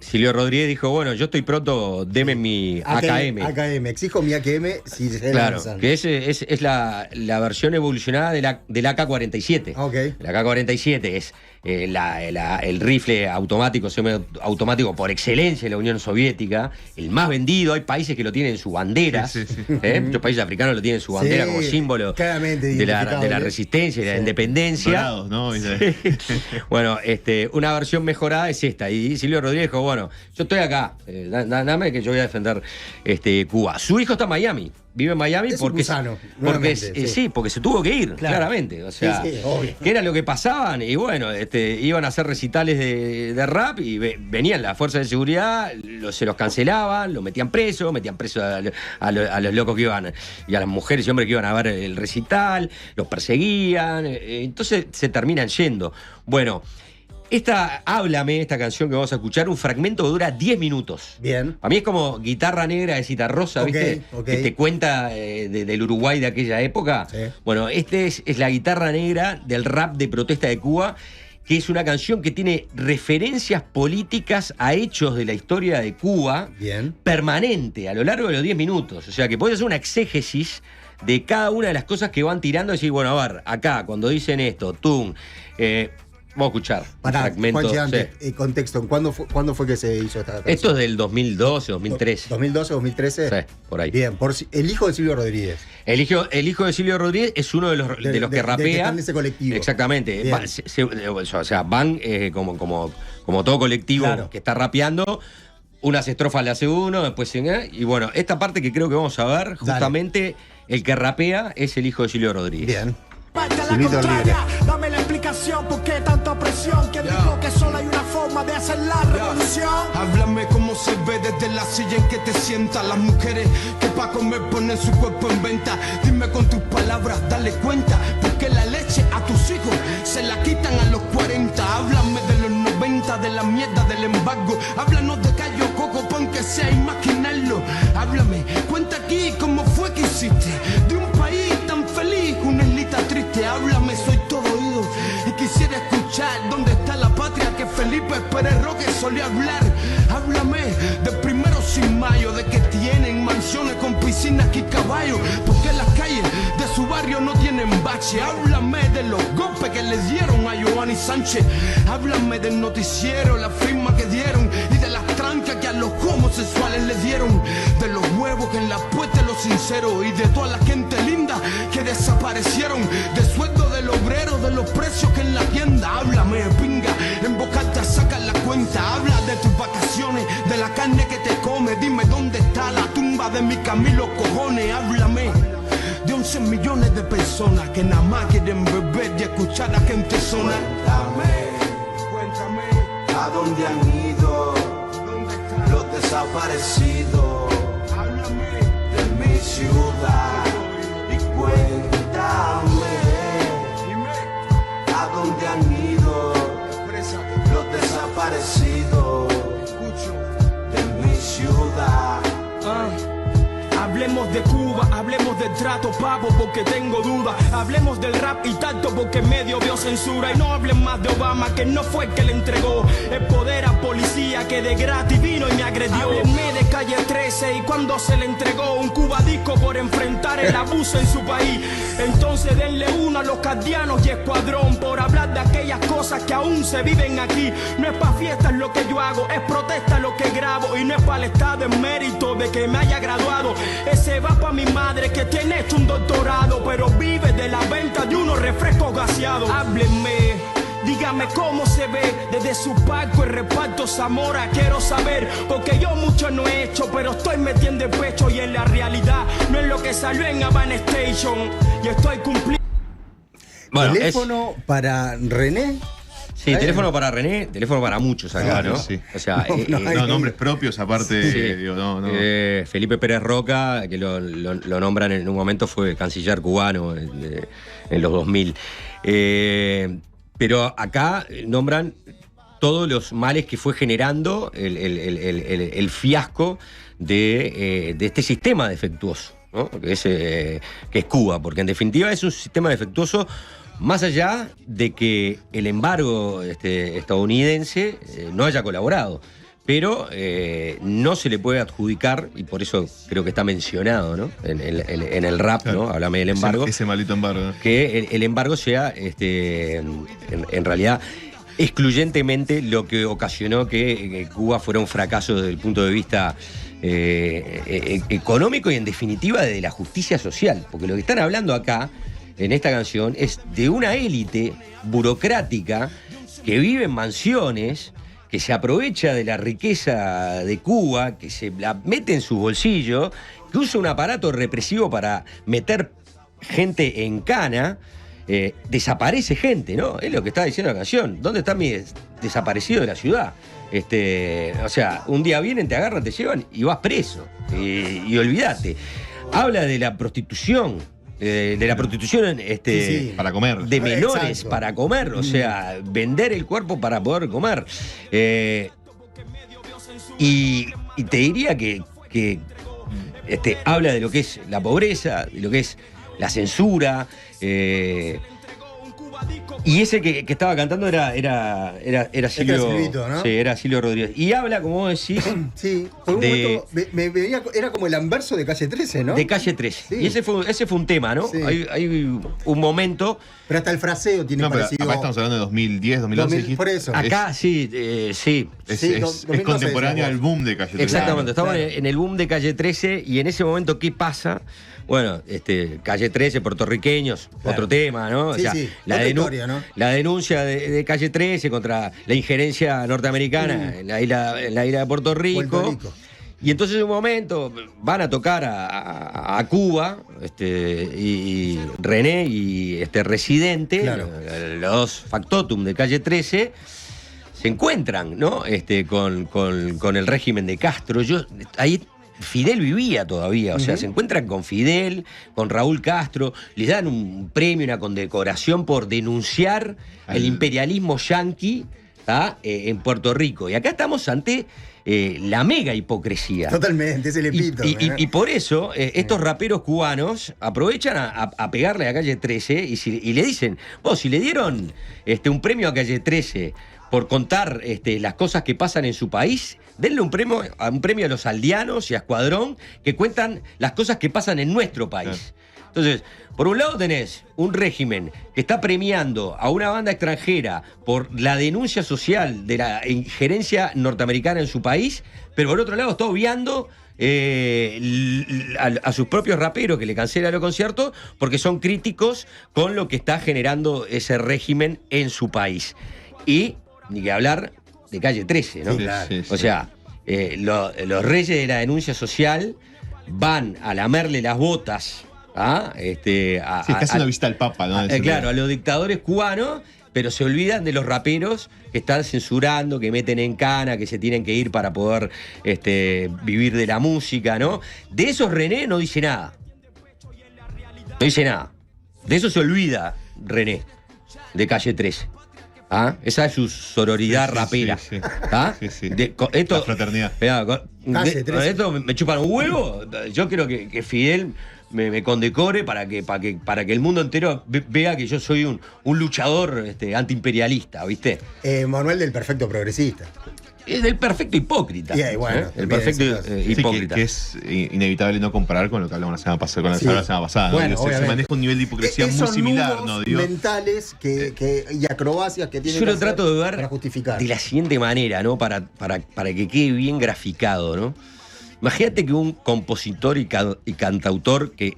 Silvio Rodríguez dijo, bueno, yo estoy pronto, deme mi AKM. AKM, exijo mi AKM si se Claro, que es la versión evolucionada del AK-47. Ok. El AK-47 es el rifle automático, semiautomático por excelencia de la Unión Soviética, el más vendido. Hay países que lo tienen en su bandera. Sí. Muchos países africanos lo tienen en su bandera como símbolo de la resistencia y de la independencia. Dorados, ¿no? Bueno, una versión mejorada es esta. Y Silvio Rodríguez dijo, bueno, yo estoy acá, dame que yo voy a defender Cuba. Su hijo está en Miami. Vive en Miami es porque se tuvo que ir, claramente. O sea, obvio. ¿qué era lo que pasaban? Y bueno, iban a hacer recitales de rap y venían las fuerzas de seguridad, se los cancelaban, los metían preso a los locos que iban, y a las mujeres y hombres que iban a ver el recital, los perseguían, entonces se terminan yendo. Bueno, Háblame, esta canción que vamos a escuchar, un fragmento que dura 10 minutos. Bien. A mí es como Guitarra Negra de Citarrosa, ¿viste? Okay. Que te cuenta del Uruguay de aquella época. Sí. Bueno, es la Guitarra Negra del rap de protesta de Cuba, que es una canción que tiene referencias políticas a hechos de la historia de Cuba. Bien. Permanente, a lo largo de los 10 minutos. O sea, que podés hacer una exégesis de cada una de las cosas que van tirando y decir, bueno, a ver, acá, cuando dicen esto, Vamos a escuchar Para fragmentos. Juanchi, antes, Sí. Contexto, ¿cuándo fue que se hizo esta canción? Esto es del 2012, 2013. 2012, 2013. Sí, por ahí. Bien, el hijo de Silvio Rodríguez. El hijo de Silvio Rodríguez es uno de los que de que rapea. están en ese colectivo. Exactamente. Bien. O sea, van como todo colectivo Claro. que está rapeando. Unas estrofas le hace uno, después y bueno, esta parte que creo que vamos a ver, justamente el que rapea es el hijo de Silvio Rodríguez. Bien. Parte a la Silvito contraria, libre. dame la explicación por qué tanta presión. ¿Quién dijo que solo hay una forma de hacer la revolución? Háblame cómo se ve desde la silla en que te sientas. Las mujeres que pa' comer ponen su cuerpo en venta. Dime con tus palabras, dale cuenta. Porque la leche a tus hijos se la quitan a los 40. Háblame de los 90, de la mierda del embargo. Háblanos de Cayo Coco, pon que sea imaginarlo. Háblame, cuenta aquí cómo fue que hiciste de un país tan feliz una islita triste. Háblame, soy todo oído y quisiera escuchar dónde está la patria que Felipe Pérez Roque solía hablar. Háblame del 1 de mayo, de que tienen mansiones con piscinas y caballos, porque las calles de su barrio no tienen bache. Háblame de los golpes que le dieron a Giovanni Sánchez. Háblame del noticiero, la firma que dieron y de las trancas que a los homosexuales le dieron. De los huevos que en la puerta de los sinceros y de toda la gente linda que desaparecieron. De sueldo del obrero, de los precios que en la tienda. Háblame, pinga, en boca te sacan la cuenta. Habla de tus vacaciones, de la carne que te come. Dime dónde está la tumba de mi Camilo Cojones. Háblame de 11 millones de personas que nada más quieren beber y escuchar a gente sonar. Cuéntame, ¿a dónde han ido los desaparecidos de mi ciudad? Y cuéntame, ¿a dónde han ido los desaparecidos de mi ciudad? Hablemos de Cuba, hablemos del trato, papo, porque tengo dudas. Hablemos del rap y tanto porque en medio vio censura. Y no hablen más de Obama, que no fue el que le entregó el poder a policía, que de gratis vino y me agredió. Háblenme de Calle 13 y cuando se le entregó un cubadico por enfrentar el abuso en su país. Entonces denle uno a los cardianos y escuadrón por hablar de aquellas cosas que aún se viven aquí. No es pa' fiestas lo que yo hago, es protesta lo que grabo. Y no es para el Estado en mérito de que me haya graduado. Ese va pa' mi madre que tiene hecho un doctorado, pero vive de la venta de unos refrescos gaseados. Háblenme, dígame cómo se ve desde su palco el reparto Zamora. Quiero saber, porque yo mucho no he hecho, pero estoy metiendo el pecho y en la realidad no es lo que salió en Havana Station. Y estoy cumpliendo. Bueno, Teléfono para René. Sí, teléfono para René, teléfono para muchos acá, ¿no? Sí. O sea, No, nombres propios, aparte, Sí. digo, no. Felipe Pérez Roca, que lo nombran en un momento, fue canciller cubano en los 2000. Pero acá nombran todos los males que fue generando el fiasco de este sistema defectuoso, ¿no? Que es Cuba, porque en definitiva es un sistema defectuoso. Más allá de que el embargo estadounidense no haya colaborado, pero no se le puede adjudicar, y por eso creo que está mencionado, ¿no? en el rap, Claro. ¿no? Háblame del embargo. Ese maldito embargo. Que el embargo sea, en realidad, excluyentemente lo que ocasionó que Cuba fuera un fracaso desde el punto de vista económico y, en definitiva, de la justicia social. Porque lo que están hablando acá, en esta canción, es de una élite burocrática que vive en mansiones, que se aprovecha de la riqueza de Cuba, que se la mete en su bolsillo, que usa un aparato represivo para meter gente en cana, desaparece gente, ¿no? Es lo que está diciendo la canción. ¿Dónde está mi desaparecido de la ciudad? O sea, un día vienen, te agarran, te llevan y vas preso. Y olvídate. Habla de la prostitución. De la prostitución Sí. Para comer. de menores. Exacto. Para comer, o sea, vender el cuerpo para poder comer. Y te diría que habla de lo que es la pobreza, de lo que es la censura, Y ese que estaba cantando era Silvio, Silvito, ¿no? Sí, era Silvio Rodríguez. Y habla, como vos decís, Sí, por un momento me veía, era como el anverso de Calle 13, ¿no? de Calle 13. Sí. Y ese fue un tema, ¿no? Sí. Hay un momento. Pero hasta el fraseo tiene No, pero parecido. acá estamos hablando de 2010, 2011. 2000, por eso. Acá sí. Es Sí, 2012 contemporáneo decíamos. al boom de Calle 13. Exactamente, Claro, estamos claro. en el boom de Calle 13 y en ese momento, ¿qué pasa? Bueno, Calle 13, puertorriqueños, Claro. otro tema, ¿no? Sí, sí, la, otra historia, ¿no? la denuncia de Calle 13 contra la injerencia norteamericana en la isla de Puerto Rico. Puerto Rico. Y entonces en un momento van a tocar a Cuba, y René y Residente, Claro. los factotum de Calle 13, se encuentran, ¿no? Con el régimen de Castro. Ahí Fidel vivía todavía, o sea, se encuentran con Fidel, con Raúl Castro, les dan un premio, una condecoración por denunciar el imperialismo yanqui, ¿tá? En Puerto Rico. Y acá estamos ante la mega hipocresía. Totalmente, ese le pito. Y por eso estos raperos cubanos aprovechan a pegarle a Calle 13 y le dicen, vos, si le dieron un premio a Calle 13 por contar las cosas que pasan en su país, denle un premio a los aldeanos y a Escuadrón que cuentan las cosas que pasan en nuestro país. Entonces, por un lado tenés un régimen que está premiando a una banda extranjera por la denuncia social de la injerencia norteamericana en su país, pero por otro lado está obviando a sus propios raperos que le cancelan los conciertos porque son críticos con lo que está generando ese régimen en su país. Y ni que hablar de Calle 13, ¿no? Sí, claro. Sí, sí. O sea, los reyes de la denuncia social van a lamerle las botas Sí, casi una visita al Papa, ¿no? claro, a los dictadores cubanos, pero se olvidan de los raperos que están censurando, que meten en cana, que se tienen que ir para poder vivir de la música, ¿no? De esos René no dice nada. No dice nada. De eso se olvida René, de Calle 13. Esa es su sororidad rapera. Sí. Sí. Sí. Esto, La fraternidad. Mirá, Calle 13. esto me chupan un huevo. Yo quiero que Fidel me condecore para que el mundo entero vea que yo soy un luchador antiimperialista, ¿viste? Manuel del perfecto progresista. Es del perfecto hipócrita. Y bueno, el también perfecto ese caso. Sí, hipócrita. que es inevitable no comparar con lo que hablamos la semana pasada, Sí. la semana pasada. ¿no? Bueno, Se obviamente. maneja un nivel de hipocresía muy Esos similar, nudos ¿no? Digo, mentales y acrobacias que tienen Yo que lo hacer trato de ver para justificar. de la siguiente manera, ¿no? Para que quede bien graficado, ¿no? Imagínate que un compositor y cantautor que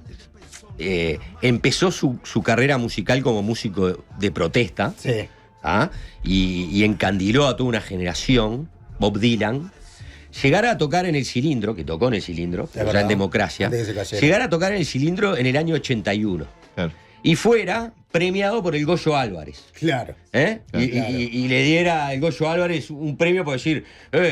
empezó su carrera musical como músico de protesta, Sí. y encandiló a toda una generación, Bob Dylan, llegara a tocar en El Cilindro, que tocó en El Cilindro, Es ya verdad, en Democracia, antes que se cayera. llegara a tocar en El Cilindro en el año 81 claro. y fuera premiado por el Goyo Álvarez. Claro. Y le diera al Goyo Álvarez un premio por decir,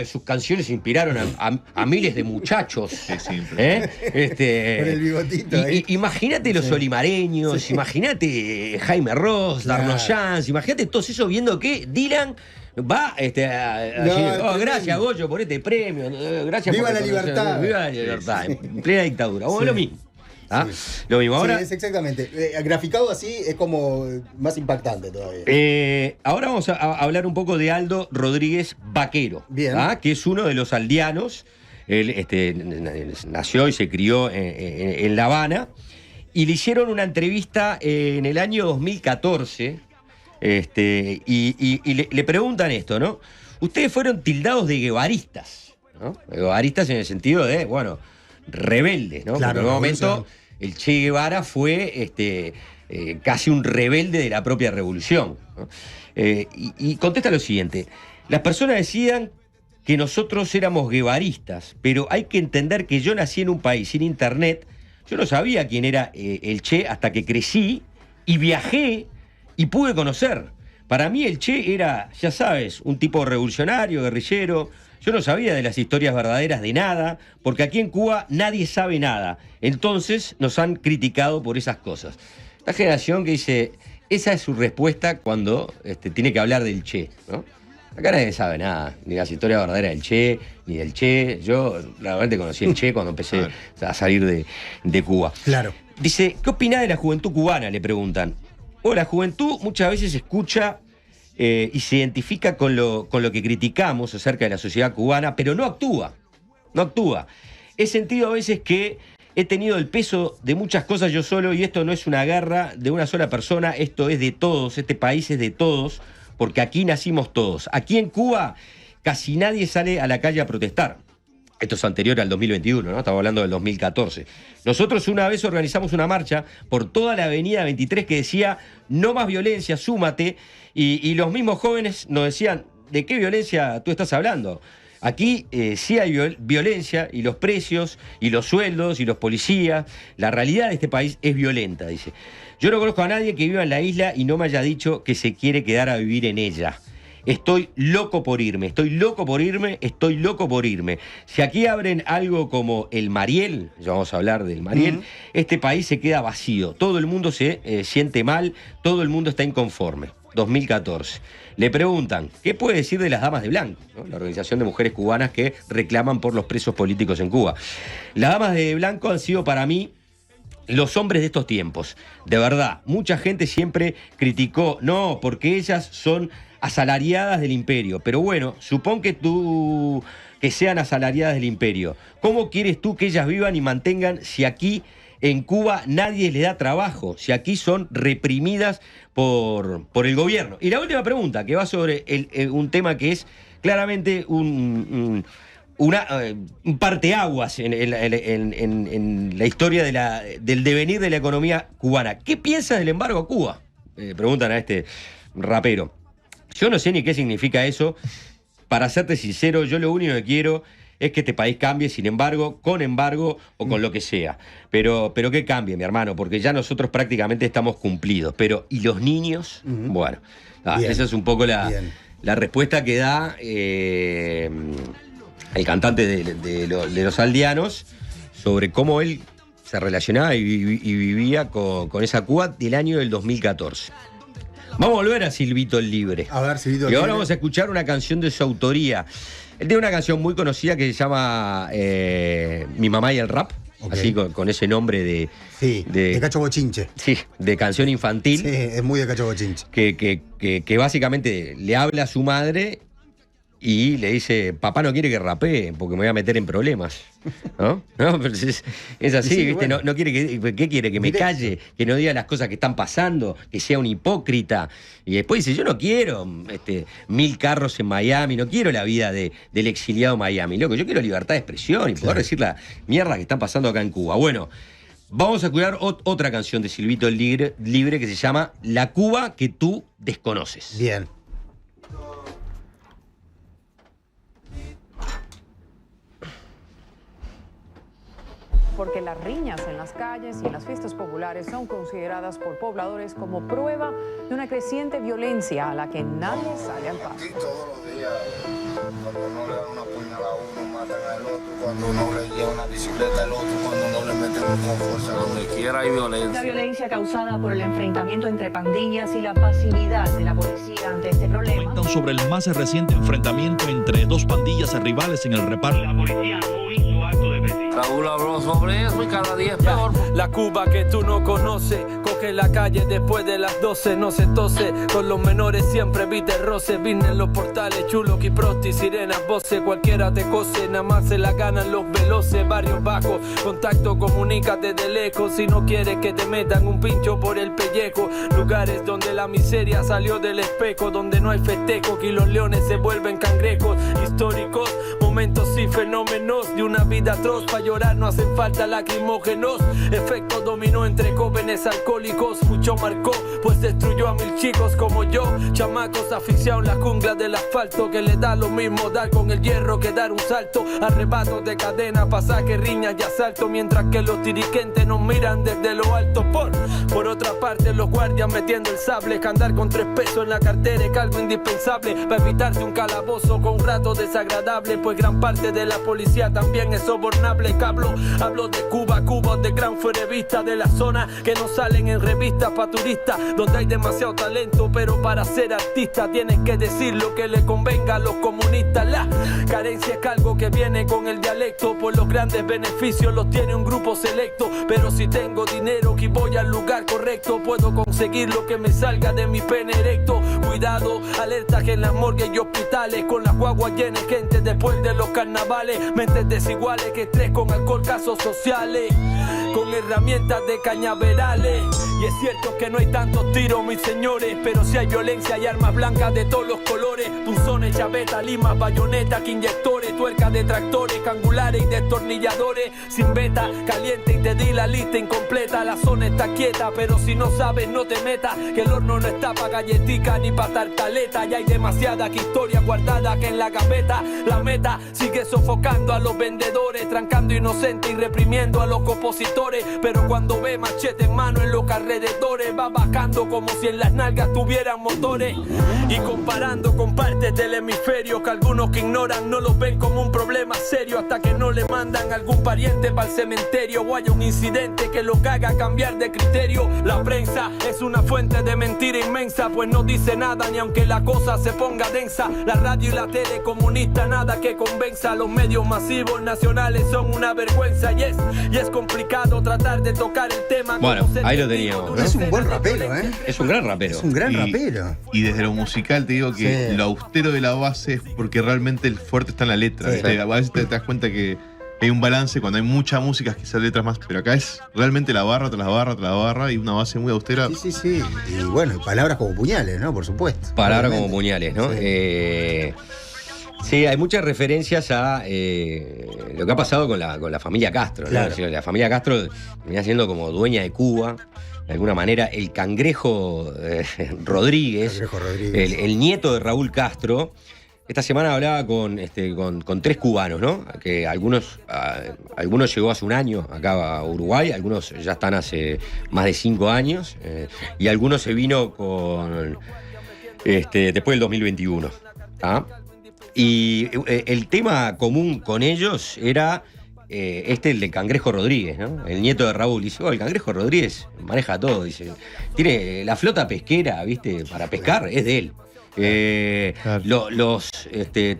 sus canciones inspiraron a miles de muchachos. Sí, siempre. Con el bigotito ahí. Imagínate los olimareños, imagínate Jaime Ross, Claro. Darnoyans, imagínate todos esos viendo que Dylan va a decir, tremendo. gracias Goyo por este premio, gracias Viva por la reconocer- libertad. Viva la libertad, en plena dictadura. Bueno, Sí. lo mismo. Sí. Lo mismo. Ahora, Sí, es exactamente. Graficado así es como más impactante todavía. ahora vamos a hablar un poco de Aldo Rodríguez Vaquero, Bien. que es uno de los aldeanos. Él nació y se crió en La Habana y le hicieron una entrevista en el año 2014 y le preguntan esto, ¿no? Ustedes fueron tildados de guevaristas, ¿no? Guevaristas en el sentido de, bueno, rebeldes, ¿no? Claro, Porque en un momento revolución. el Che Guevara fue casi un rebelde de la propia revolución, ¿no? Y contesta lo siguiente: las personas decían que nosotros éramos guevaristas, pero hay que entender que yo nací en un país sin internet. Yo no sabía quién era el Che hasta que crecí y viajé y pude conocer. Para mí el Che era, ya sabes, un tipo revolucionario, guerrillero. Yo no sabía de las historias verdaderas de nada, porque aquí en Cuba nadie sabe nada. Entonces nos han criticado por esas cosas. La generación que dice, esa es su respuesta cuando tiene que hablar del Che, ¿no? Acá nadie sabe nada, ni las historias verdaderas del Che, ni del Che. Yo realmente conocí el Che cuando empecé a salir de Cuba. Claro. Dice, ¿qué opinás de la juventud cubana?, le preguntan. Bueno, la juventud muchas veces escucha y se identifica con lo que criticamos acerca de la sociedad cubana, pero no actúa. No actúa. He sentido a veces que he tenido el peso de muchas cosas yo solo, y esto no es una guerra de una sola persona, esto es de todos, este país es de todos, porque aquí nacimos todos. Aquí en Cuba casi nadie sale a la calle a protestar. Esto es anterior al 2021, ¿no? Estamos hablando del 2014. Nosotros una vez organizamos una marcha por toda la avenida 23 que decía, no más violencia, súmate, y los mismos jóvenes nos decían, ¿de qué violencia tú estás hablando? Aquí sí hay violencia, y los precios, y los sueldos, y los policías. La realidad de este país es violenta, dice. Yo no conozco a nadie que viva en la isla y no me haya dicho que se quiere quedar a vivir en ella. Estoy loco por irme, estoy loco por irme, estoy loco por irme. Si aquí abren algo como el Mariel, ya vamos a hablar del Mariel, este país se queda vacío. Todo el mundo se siente mal, todo el mundo está inconforme. 2014. Le preguntan, ¿qué puede decir de las Damas de Blanco? ¿No? La organización de mujeres cubanas que reclaman por los presos políticos en Cuba. Las Damas de Blanco han sido para mí los hombres de estos tiempos. De verdad, mucha gente siempre criticó, no, porque ellas son asalariadas del imperio. Pero bueno, supón que sean asalariadas del imperio. ¿Cómo quieres tú que ellas vivan y mantengan si aquí en Cuba nadie les da trabajo? Si aquí son reprimidas por el gobierno. Y la última pregunta, que va sobre un tema que es claramente un parteaguas en la historia del devenir de la economía cubana. ¿Qué piensas del embargo a Cuba? Preguntan a este rapero. Yo no sé ni qué significa eso. Para serte sincero, yo lo único que quiero es que este país cambie, sin embargo, con embargo o con lo que sea. Pero que cambie, mi hermano, porque ya nosotros prácticamente estamos cumplidos. Pero, ¿y los niños? Bueno, esa es un poco la respuesta que da el cantante de Los Aldeanos sobre cómo él se relacionaba y vivía con esa Cuba del año del 2014. Vamos a volver a Silvito el Libre. A ver, Silvito el Libre. Y ahora Libre. vamos a escuchar una canción de su autoría. Él tiene una canción muy conocida que se llama Mi mamá y el rap. Okay. Así con ese nombre de Cacho Bochinche. Sí, de canción infantil. Sí, es muy de Cacho Bochinche. Que básicamente le habla a su madre y le dice, papá no quiere que rapee porque me voy a meter en problemas. ¿No? No, pero es así, sí, ¿viste? Bueno. No quiere ¿qué quiere? Que me calle, que no diga las cosas que están pasando, que sea un hipócrita. Y después dice, yo no quiero 1000 carros en Miami, no quiero la vida del exiliado Miami, loco, yo quiero libertad de expresión y poder decir la mierda que están pasando acá en Cuba. Bueno, vamos a escuchar otra canción de Silvito el Libre que se llama La Cuba que tú desconoces. Bien. Porque las riñas en las calles y en las fiestas populares son consideradas por pobladores como prueba de una creciente violencia a la que nadie sale al paso. Todos los días, cuando uno le da una puñalada a uno, matan al otro, cuando uno le lleva una bicicleta al otro, cuando uno le meten con fuerza, donde quiera hay violencia. La violencia causada por el enfrentamiento entre pandillas y la pasividad de la policía ante este problema. Cuentan sobre el más reciente enfrentamiento entre dos pandillas rivales en el reparto. La policía no hizo acto de vestido. Raúl habló sobre eso y cada día es peor. La Cuba que tú no conoces, coge la calle después de las 12, no se tose. Con los menores siempre viste roce, vine en los portales, chulo, kiprosti, sirenas, voces, cualquiera te cose, nada más se la ganan los veloces, barrios bajos, contacto, comunícate de lejos, si no quieres que te metan un pincho por el pellejo, lugares donde la miseria salió del espejo, donde no hay festejo, y los leones se vuelven cangrejos, históricos, momentos y fenómenos de una vida atroz, para llorar no hacen falta lacrimógenos, efecto dominó entre jóvenes alcohólicos, mucho marcó, pues destruyó a 1000 chicos como yo, chamacos asfixiados en la jungla del asfalto, que le da lo mismo dar con el hierro que dar un salto, arrebatos de cadena, pasaje, riñas y asalto, mientras que los dirigentes nos miran desde lo alto. Por otra parte los guardias metiendo el sable, que andar con 3 pesos en la cartera es algo indispensable, para evitarse un calabozo con un rato desagradable, pues gran parte de la policía también es sobornable, que hablo de Cuba, de gran revista de la zona que no salen en revistas pa' turistas, donde hay demasiado talento, pero para ser artista tienes que decir lo que le convenga a los comunistas. La carencia es algo que viene con el dialecto, pues los grandes beneficios los tiene un grupo selecto, pero si tengo dinero y voy al lugar correcto, puedo conseguir lo que me salga de mi pene erecto. Cuidado, alerta que en las morgues y hospitales con las guaguas llenas gente después de los carnavales, mentes desiguales que estrés con alcohol, casos sociales, con herramientas de cañaverales. Y es cierto que no hay tantos tiros, mis señores, pero si hay violencia y armas blancas de todos los colores, punzones, chavetas, limas, bayonetas, que inyectores, tuercas de tractores, cangulares y destornilladores, sin beta, caliente y te di la lista incompleta. La zona está quieta, pero si no sabes no te metas, que el horno no está pa' galletica ni pa' tartaleta, y hay demasiada historia guardada que en la gaveta. La meta sigue sofocando a los vendedores, trancando inocentes y reprimiendo a los compositores, pero cuando ve machete en mano en los alrededores va bajando como si en las nalgas tuvieran motores, y comparando con partes del hemisferio que algunos que ignoran no los ven como un problema serio, hasta que no le mandan algún pariente para el cementerio o haya un incidente que los haga cambiar de criterio. La prensa es una fuente de mentira inmensa, pues no dice nada ni aunque la cosa se ponga densa. La radio y la tele comunista nada que convenza, los medios masivos nacionales son una vergüenza, y es complicado tratar de tocar el tema. Bueno, ahí lo teníamos, ¿no? Es un buen rapero, ¿eh? Es un gran rapero. Es un gran rapero. Y desde lo musical te digo que Sí. lo austero de la base es porque realmente el fuerte está en la letra. Sí. A veces te das cuenta que hay un balance cuando hay mucha música, quizás letras más, pero acá es realmente la barra tras la barra tras la barra y una base muy austera. Sí. Y bueno, palabras como puñales, ¿no? Por supuesto. Palabras Obviamente. como puñales, ¿no? Sí. Sí, hay muchas referencias a lo que ha pasado con la familia Castro, ¿no? Claro. O sea, la familia Castro venía siendo como dueña de Cuba, de alguna manera. El Cangrejo Rodríguez, el nieto de Raúl Castro, esta semana hablaba con 3 cubanos, ¿no? Que algunos llegó hace un año acá a Uruguay, algunos ya están hace más de 5 años, y algunos se vino con después del 2021. ¿Ah? Y el tema común con ellos era el de Cangrejo Rodríguez, ¿no? El nieto de Raúl. Dice, el Cangrejo Rodríguez maneja todo, dice. Tiene la flota pesquera, ¿viste? Para pescar, es de él.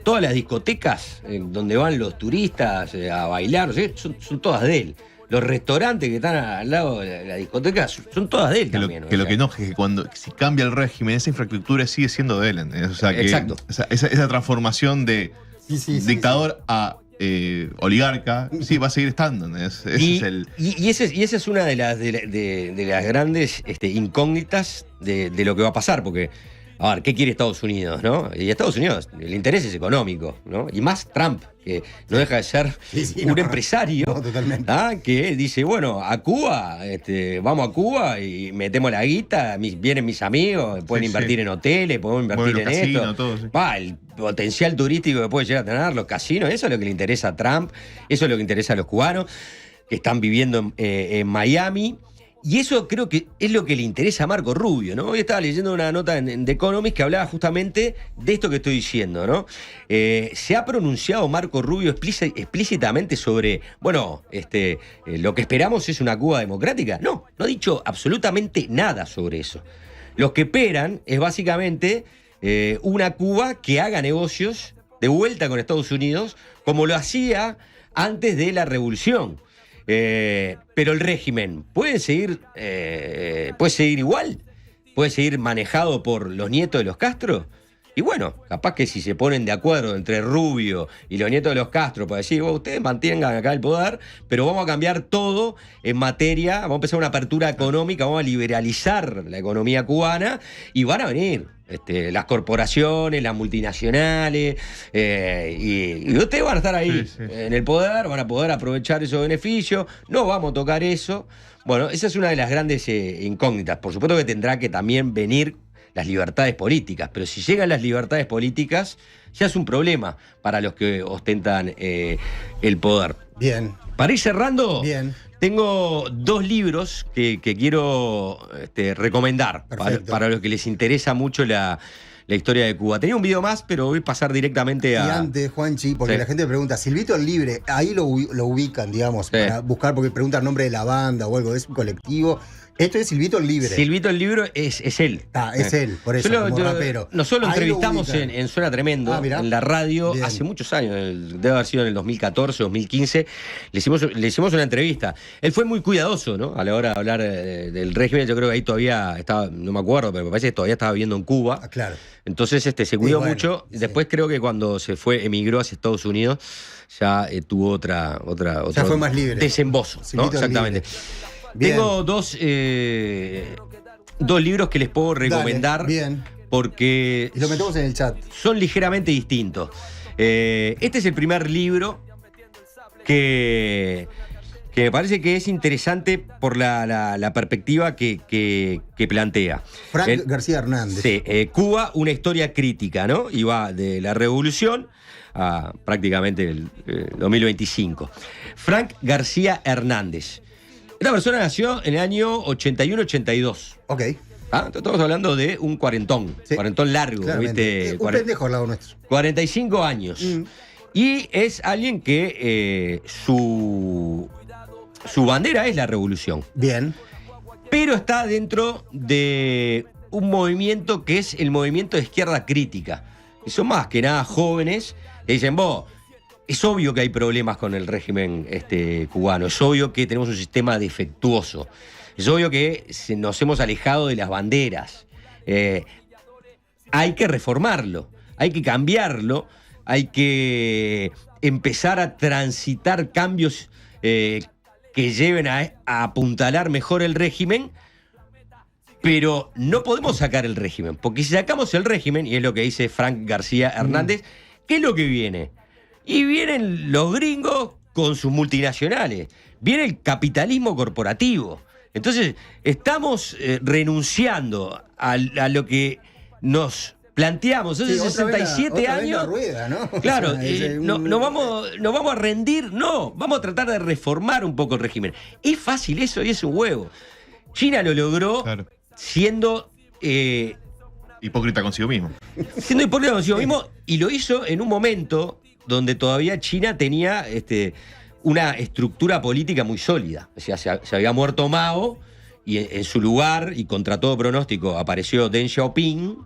Todas las discotecas donde van los turistas a bailar, ¿sí? son todas de él. Los restaurantes que están al lado de la discoteca son todas de él también. Lo que enoja es que si cambia el régimen, esa infraestructura sigue siendo de él. ¿Entendés? O sea, que Exacto. Esa transformación de dictador a oligarca, sí, va a seguir estando. Y esa es una de las grandes incógnitas de lo que va a pasar, porque, a ver, ¿qué quiere Estados Unidos, no? Y Estados Unidos, el interés es económico, ¿no? Y más Trump, que no deja de ser un empresario, que dice, bueno, a Cuba, vamos a Cuba y metemos la guita, vienen mis amigos, pueden invertir en hoteles, podemos invertir en casinos, esto. todo, sí. El potencial turístico que puede llegar a tener, los casinos, eso es lo que le interesa a Trump, eso es lo que interesa a los cubanos que están viviendo en Miami. Y eso creo que es lo que le interesa a Marco Rubio, ¿no? Hoy estaba leyendo una nota en The Economist que hablaba justamente de esto que estoy diciendo, ¿no? Se ha pronunciado Marco Rubio explícitamente sobre, lo que esperamos es una Cuba democrática. No ha dicho absolutamente nada sobre eso. Lo que esperan es básicamente una Cuba que haga negocios de vuelta con Estados Unidos, como lo hacía antes de la revolución. Pero el régimen puede seguir igual, puede seguir manejado por los nietos de los Castro. Y bueno, capaz que si se ponen de acuerdo entre Rubio y los nietos de los Castro para decir, ustedes mantengan acá el poder, pero vamos a cambiar todo en materia, vamos a empezar una apertura económica, vamos a liberalizar la economía cubana y van a venir las corporaciones, las multinacionales, y ustedes van a estar ahí en el poder, van a poder aprovechar esos beneficios, no vamos a tocar eso. Bueno, esa es una de las grandes incógnitas. Por supuesto que tendrá que también venir las libertades políticas, pero si llegan las libertades políticas, ya es un problema para los que ostentan el poder. Bien. Para ir cerrando, Bien. tengo 2 libros que quiero recomendar para los que les interesa mucho la la historia de Cuba. Tenía un video más, pero voy a pasar directamente a... Y antes, Juanchi, porque Sí. la gente pregunta, Silvito el Libre, ahí lo ubican, digamos, para buscar, porque preguntan el nombre de la banda o algo, es un colectivo. Esto es Silvito el Libre. Silvito el Libro es él. Es él, por eso, como rapero. Nosotros lo Ahí lo entrevistamos ubican. en Suena Tremendo, Mirá. en la radio, Bien. hace muchos años, debe haber sido en el 2014, 2015. Le hicimos una entrevista. Él fue muy cuidadoso, ¿no? A la hora de hablar del régimen. Yo creo que ahí todavía estaba, no me acuerdo, pero me parece que todavía estaba viviendo en Cuba. Claro. Entonces se cuidó bueno, mucho. Después creo que cuando emigró hacia Estados Unidos, ya tuvo otro fue más libre. desembozo, ¿no? Silvito el Exactamente. Bien. Tengo dos libros que les puedo recomendar. Dale, bien. Porque Y lo metemos en el chat. son ligeramente distintos. Este es el primer libro que me parece que es interesante por la perspectiva que plantea. Frank García Hernández. Sí, Cuba, una historia crítica, ¿no? Y va de la revolución a prácticamente el 2025. Frank García Hernández. Esta persona nació en el año 81-82. Ok. Estamos hablando de un cuarentón largo, Claramente. ¿viste? Un pendejo al lado nuestro. 45 años. Y es alguien que su bandera es la revolución. Bien. Pero está dentro de un movimiento que es el movimiento de izquierda crítica. Y son más que nada jóvenes que dicen, es obvio que hay problemas con el régimen cubano, es obvio que tenemos un sistema defectuoso, es obvio que nos hemos alejado de las banderas. Hay que reformarlo, hay que cambiarlo, hay que empezar a transitar cambios que lleven a apuntalar mejor el régimen, pero no podemos sacar el régimen, porque si sacamos el régimen, y es lo que dice Frank García Hernández, ¿qué es lo que viene? Y vienen los gringos con sus multinacionales, viene el capitalismo corporativo. Entonces, estamos renunciando a lo que nos planteamos hace 67 años. La rueda, ¿no? Claro, O sea, no vamos a rendir, no, vamos a tratar de reformar un poco el régimen. Es fácil eso y es un huevo. China lo logró siendo... hipócrita consigo mismo. Siendo hipócrita consigo mismo, y lo hizo en un momento donde todavía China tenía una estructura política muy sólida. O sea, se había muerto Mao, y en su lugar, y contra todo pronóstico, apareció Deng Xiaoping,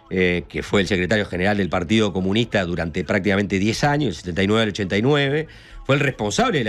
que fue el secretario general del Partido Comunista durante prácticamente 10 años, del 79 al 89. Fue el responsable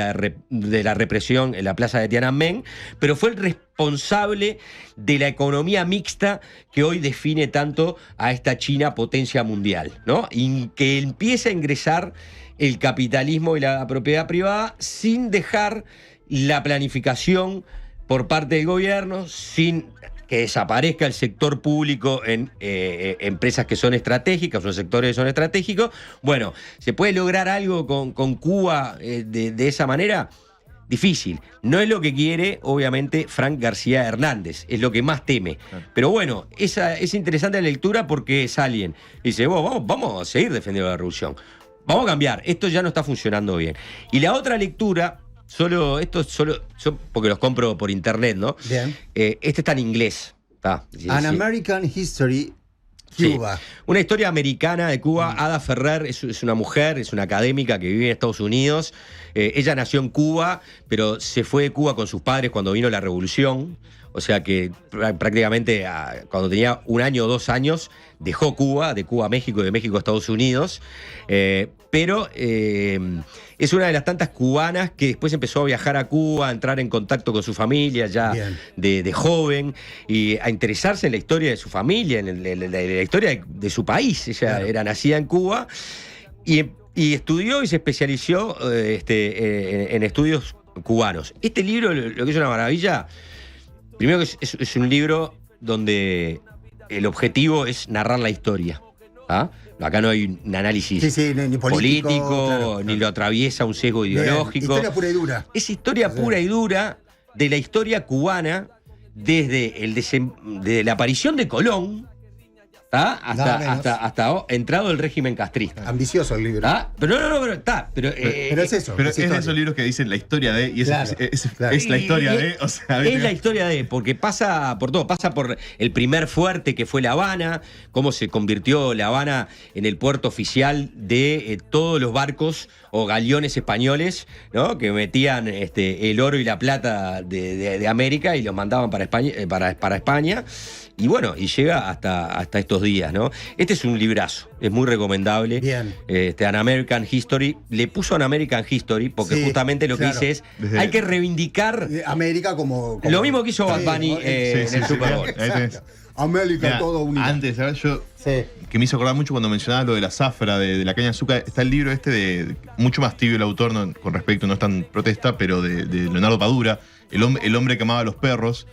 de la represión en la plaza de Tiananmen, pero fue el responsable de la economía mixta que hoy define tanto a esta China potencia mundial, ¿no? Y que empieza a ingresar el capitalismo y la propiedad privada sin dejar la planificación por parte del gobierno, sin que desaparezca el sector público en empresas que son estratégicas, o sectores que son estratégicos. Bueno, ¿se puede lograr algo con Cuba de esa manera? Difícil. No es lo que quiere, obviamente, Frank García Hernández, es lo que más teme. Pero bueno, es interesante la lectura porque es alguien que dice, vamos a seguir defendiendo la revolución, vamos a cambiar, esto ya no está funcionando bien. Y la otra lectura... Solo yo porque los compro por internet, ¿no? Bien. Este está en inglés. An American History, Cuba. Sí. Una historia americana de Cuba. Ada Ferrer es una mujer, es una académica que vive en Estados Unidos. Ella nació en Cuba, pero se fue de Cuba con sus padres cuando vino la revolución. O sea que prácticamente cuando tenía 1 año o 2 años dejó Cuba, de Cuba a México y de México a Estados Unidos. Pero es una de las tantas cubanas que después empezó a viajar a Cuba, a entrar en contacto con su familia ya de joven y a interesarse en la historia de su familia, en la historia de su país. Ella era nacida en Cuba y estudió y se especializó en estudios cubanos. Este libro, lo que es una maravilla, primero que es un libro donde el objetivo es narrar la historia. Acá no hay un análisis ni político, ni lo atraviesa un sesgo ideológico. Historia pura y dura. Es historia pura y dura de la historia cubana desde la aparición de Colón, Hasta entrado el régimen castrista. Ambicioso el libro. Pero está. Pero es eso. Pero es de esos libros que dicen la historia de, y es la historia de. O sea, es la historia de, porque pasa por todo. Pasa por el primer fuerte que fue La Habana, cómo se convirtió La Habana en el puerto oficial de todos los barcos o galeones españoles, ¿no? Que metían el oro y la plata de América y los mandaban para España. Y bueno, y llega hasta estos días, ¿no? Este es un librazo, es muy recomendable. Bien. An American History. Le puso An American History porque justamente lo que dice es, hay que reivindicar América como lo mismo que hizo Bad Bunny en el Super Bowl. América, Mirá, todo unido. Antes, ¿sabes? Que me hizo acordar mucho cuando mencionaba lo de la zafra, de la caña de azúcar. Está el libro de mucho más tibio el autor, con respecto, no es tan protesta, pero de Leonardo Padura, el hombre que amaba a los perros.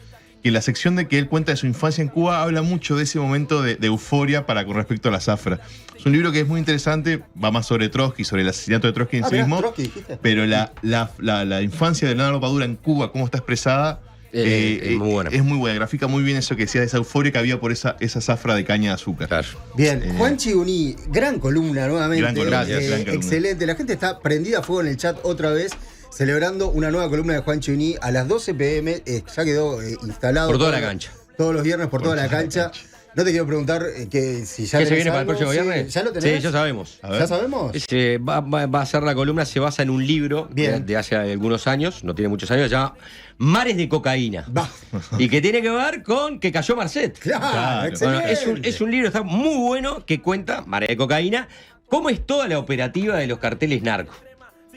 Y en la sección de que él cuenta de su infancia en Cuba, habla mucho de ese momento de euforia con respecto a la zafra. Es un libro que es muy interesante, va más sobre Trotsky, sobre el asesinato de Trotsky en sí mismo. Pero la infancia de Leonardo Padura en Cuba, cómo está expresada, es muy buena. Es muy buena, grafica muy bien eso que decía, de esa euforia que había por esa zafra de caña de azúcar. Claro. Bien, Juanchi Uní, gran columna nuevamente. Gran columna, gran columna. Excelente, la gente está prendida a fuego en el chat otra vez, celebrando una nueva columna de Juanchi Uní a las 12 p.m. Ya quedó instalado. Por toda la cancha. Todos los viernes por toda la cancha. No te quiero preguntar si ya ¿Qué se viene algo? para el próximo viernes? ¿Ya lo tenés? Sí, ya sabemos. ¿Ya sabemos? Va a ser la columna, se basa en un libro de hace algunos años, no tiene muchos años, se llama Mares de Cocaína. Y que tiene que ver con que cayó Marcet. Claro, excelente. Bueno, es un libro, está muy bueno, que cuenta, Mares de Cocaína, cómo es toda la operativa de los carteles narcos.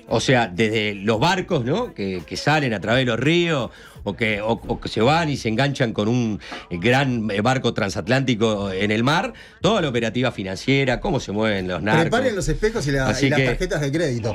O sea, desde los barcos, ¿no? Que salen a través de los ríos o que se van y se enganchan con un gran barco transatlántico en el mar, toda la operativa financiera, cómo se mueven los narcos. Preparen los espejos y las tarjetas de crédito.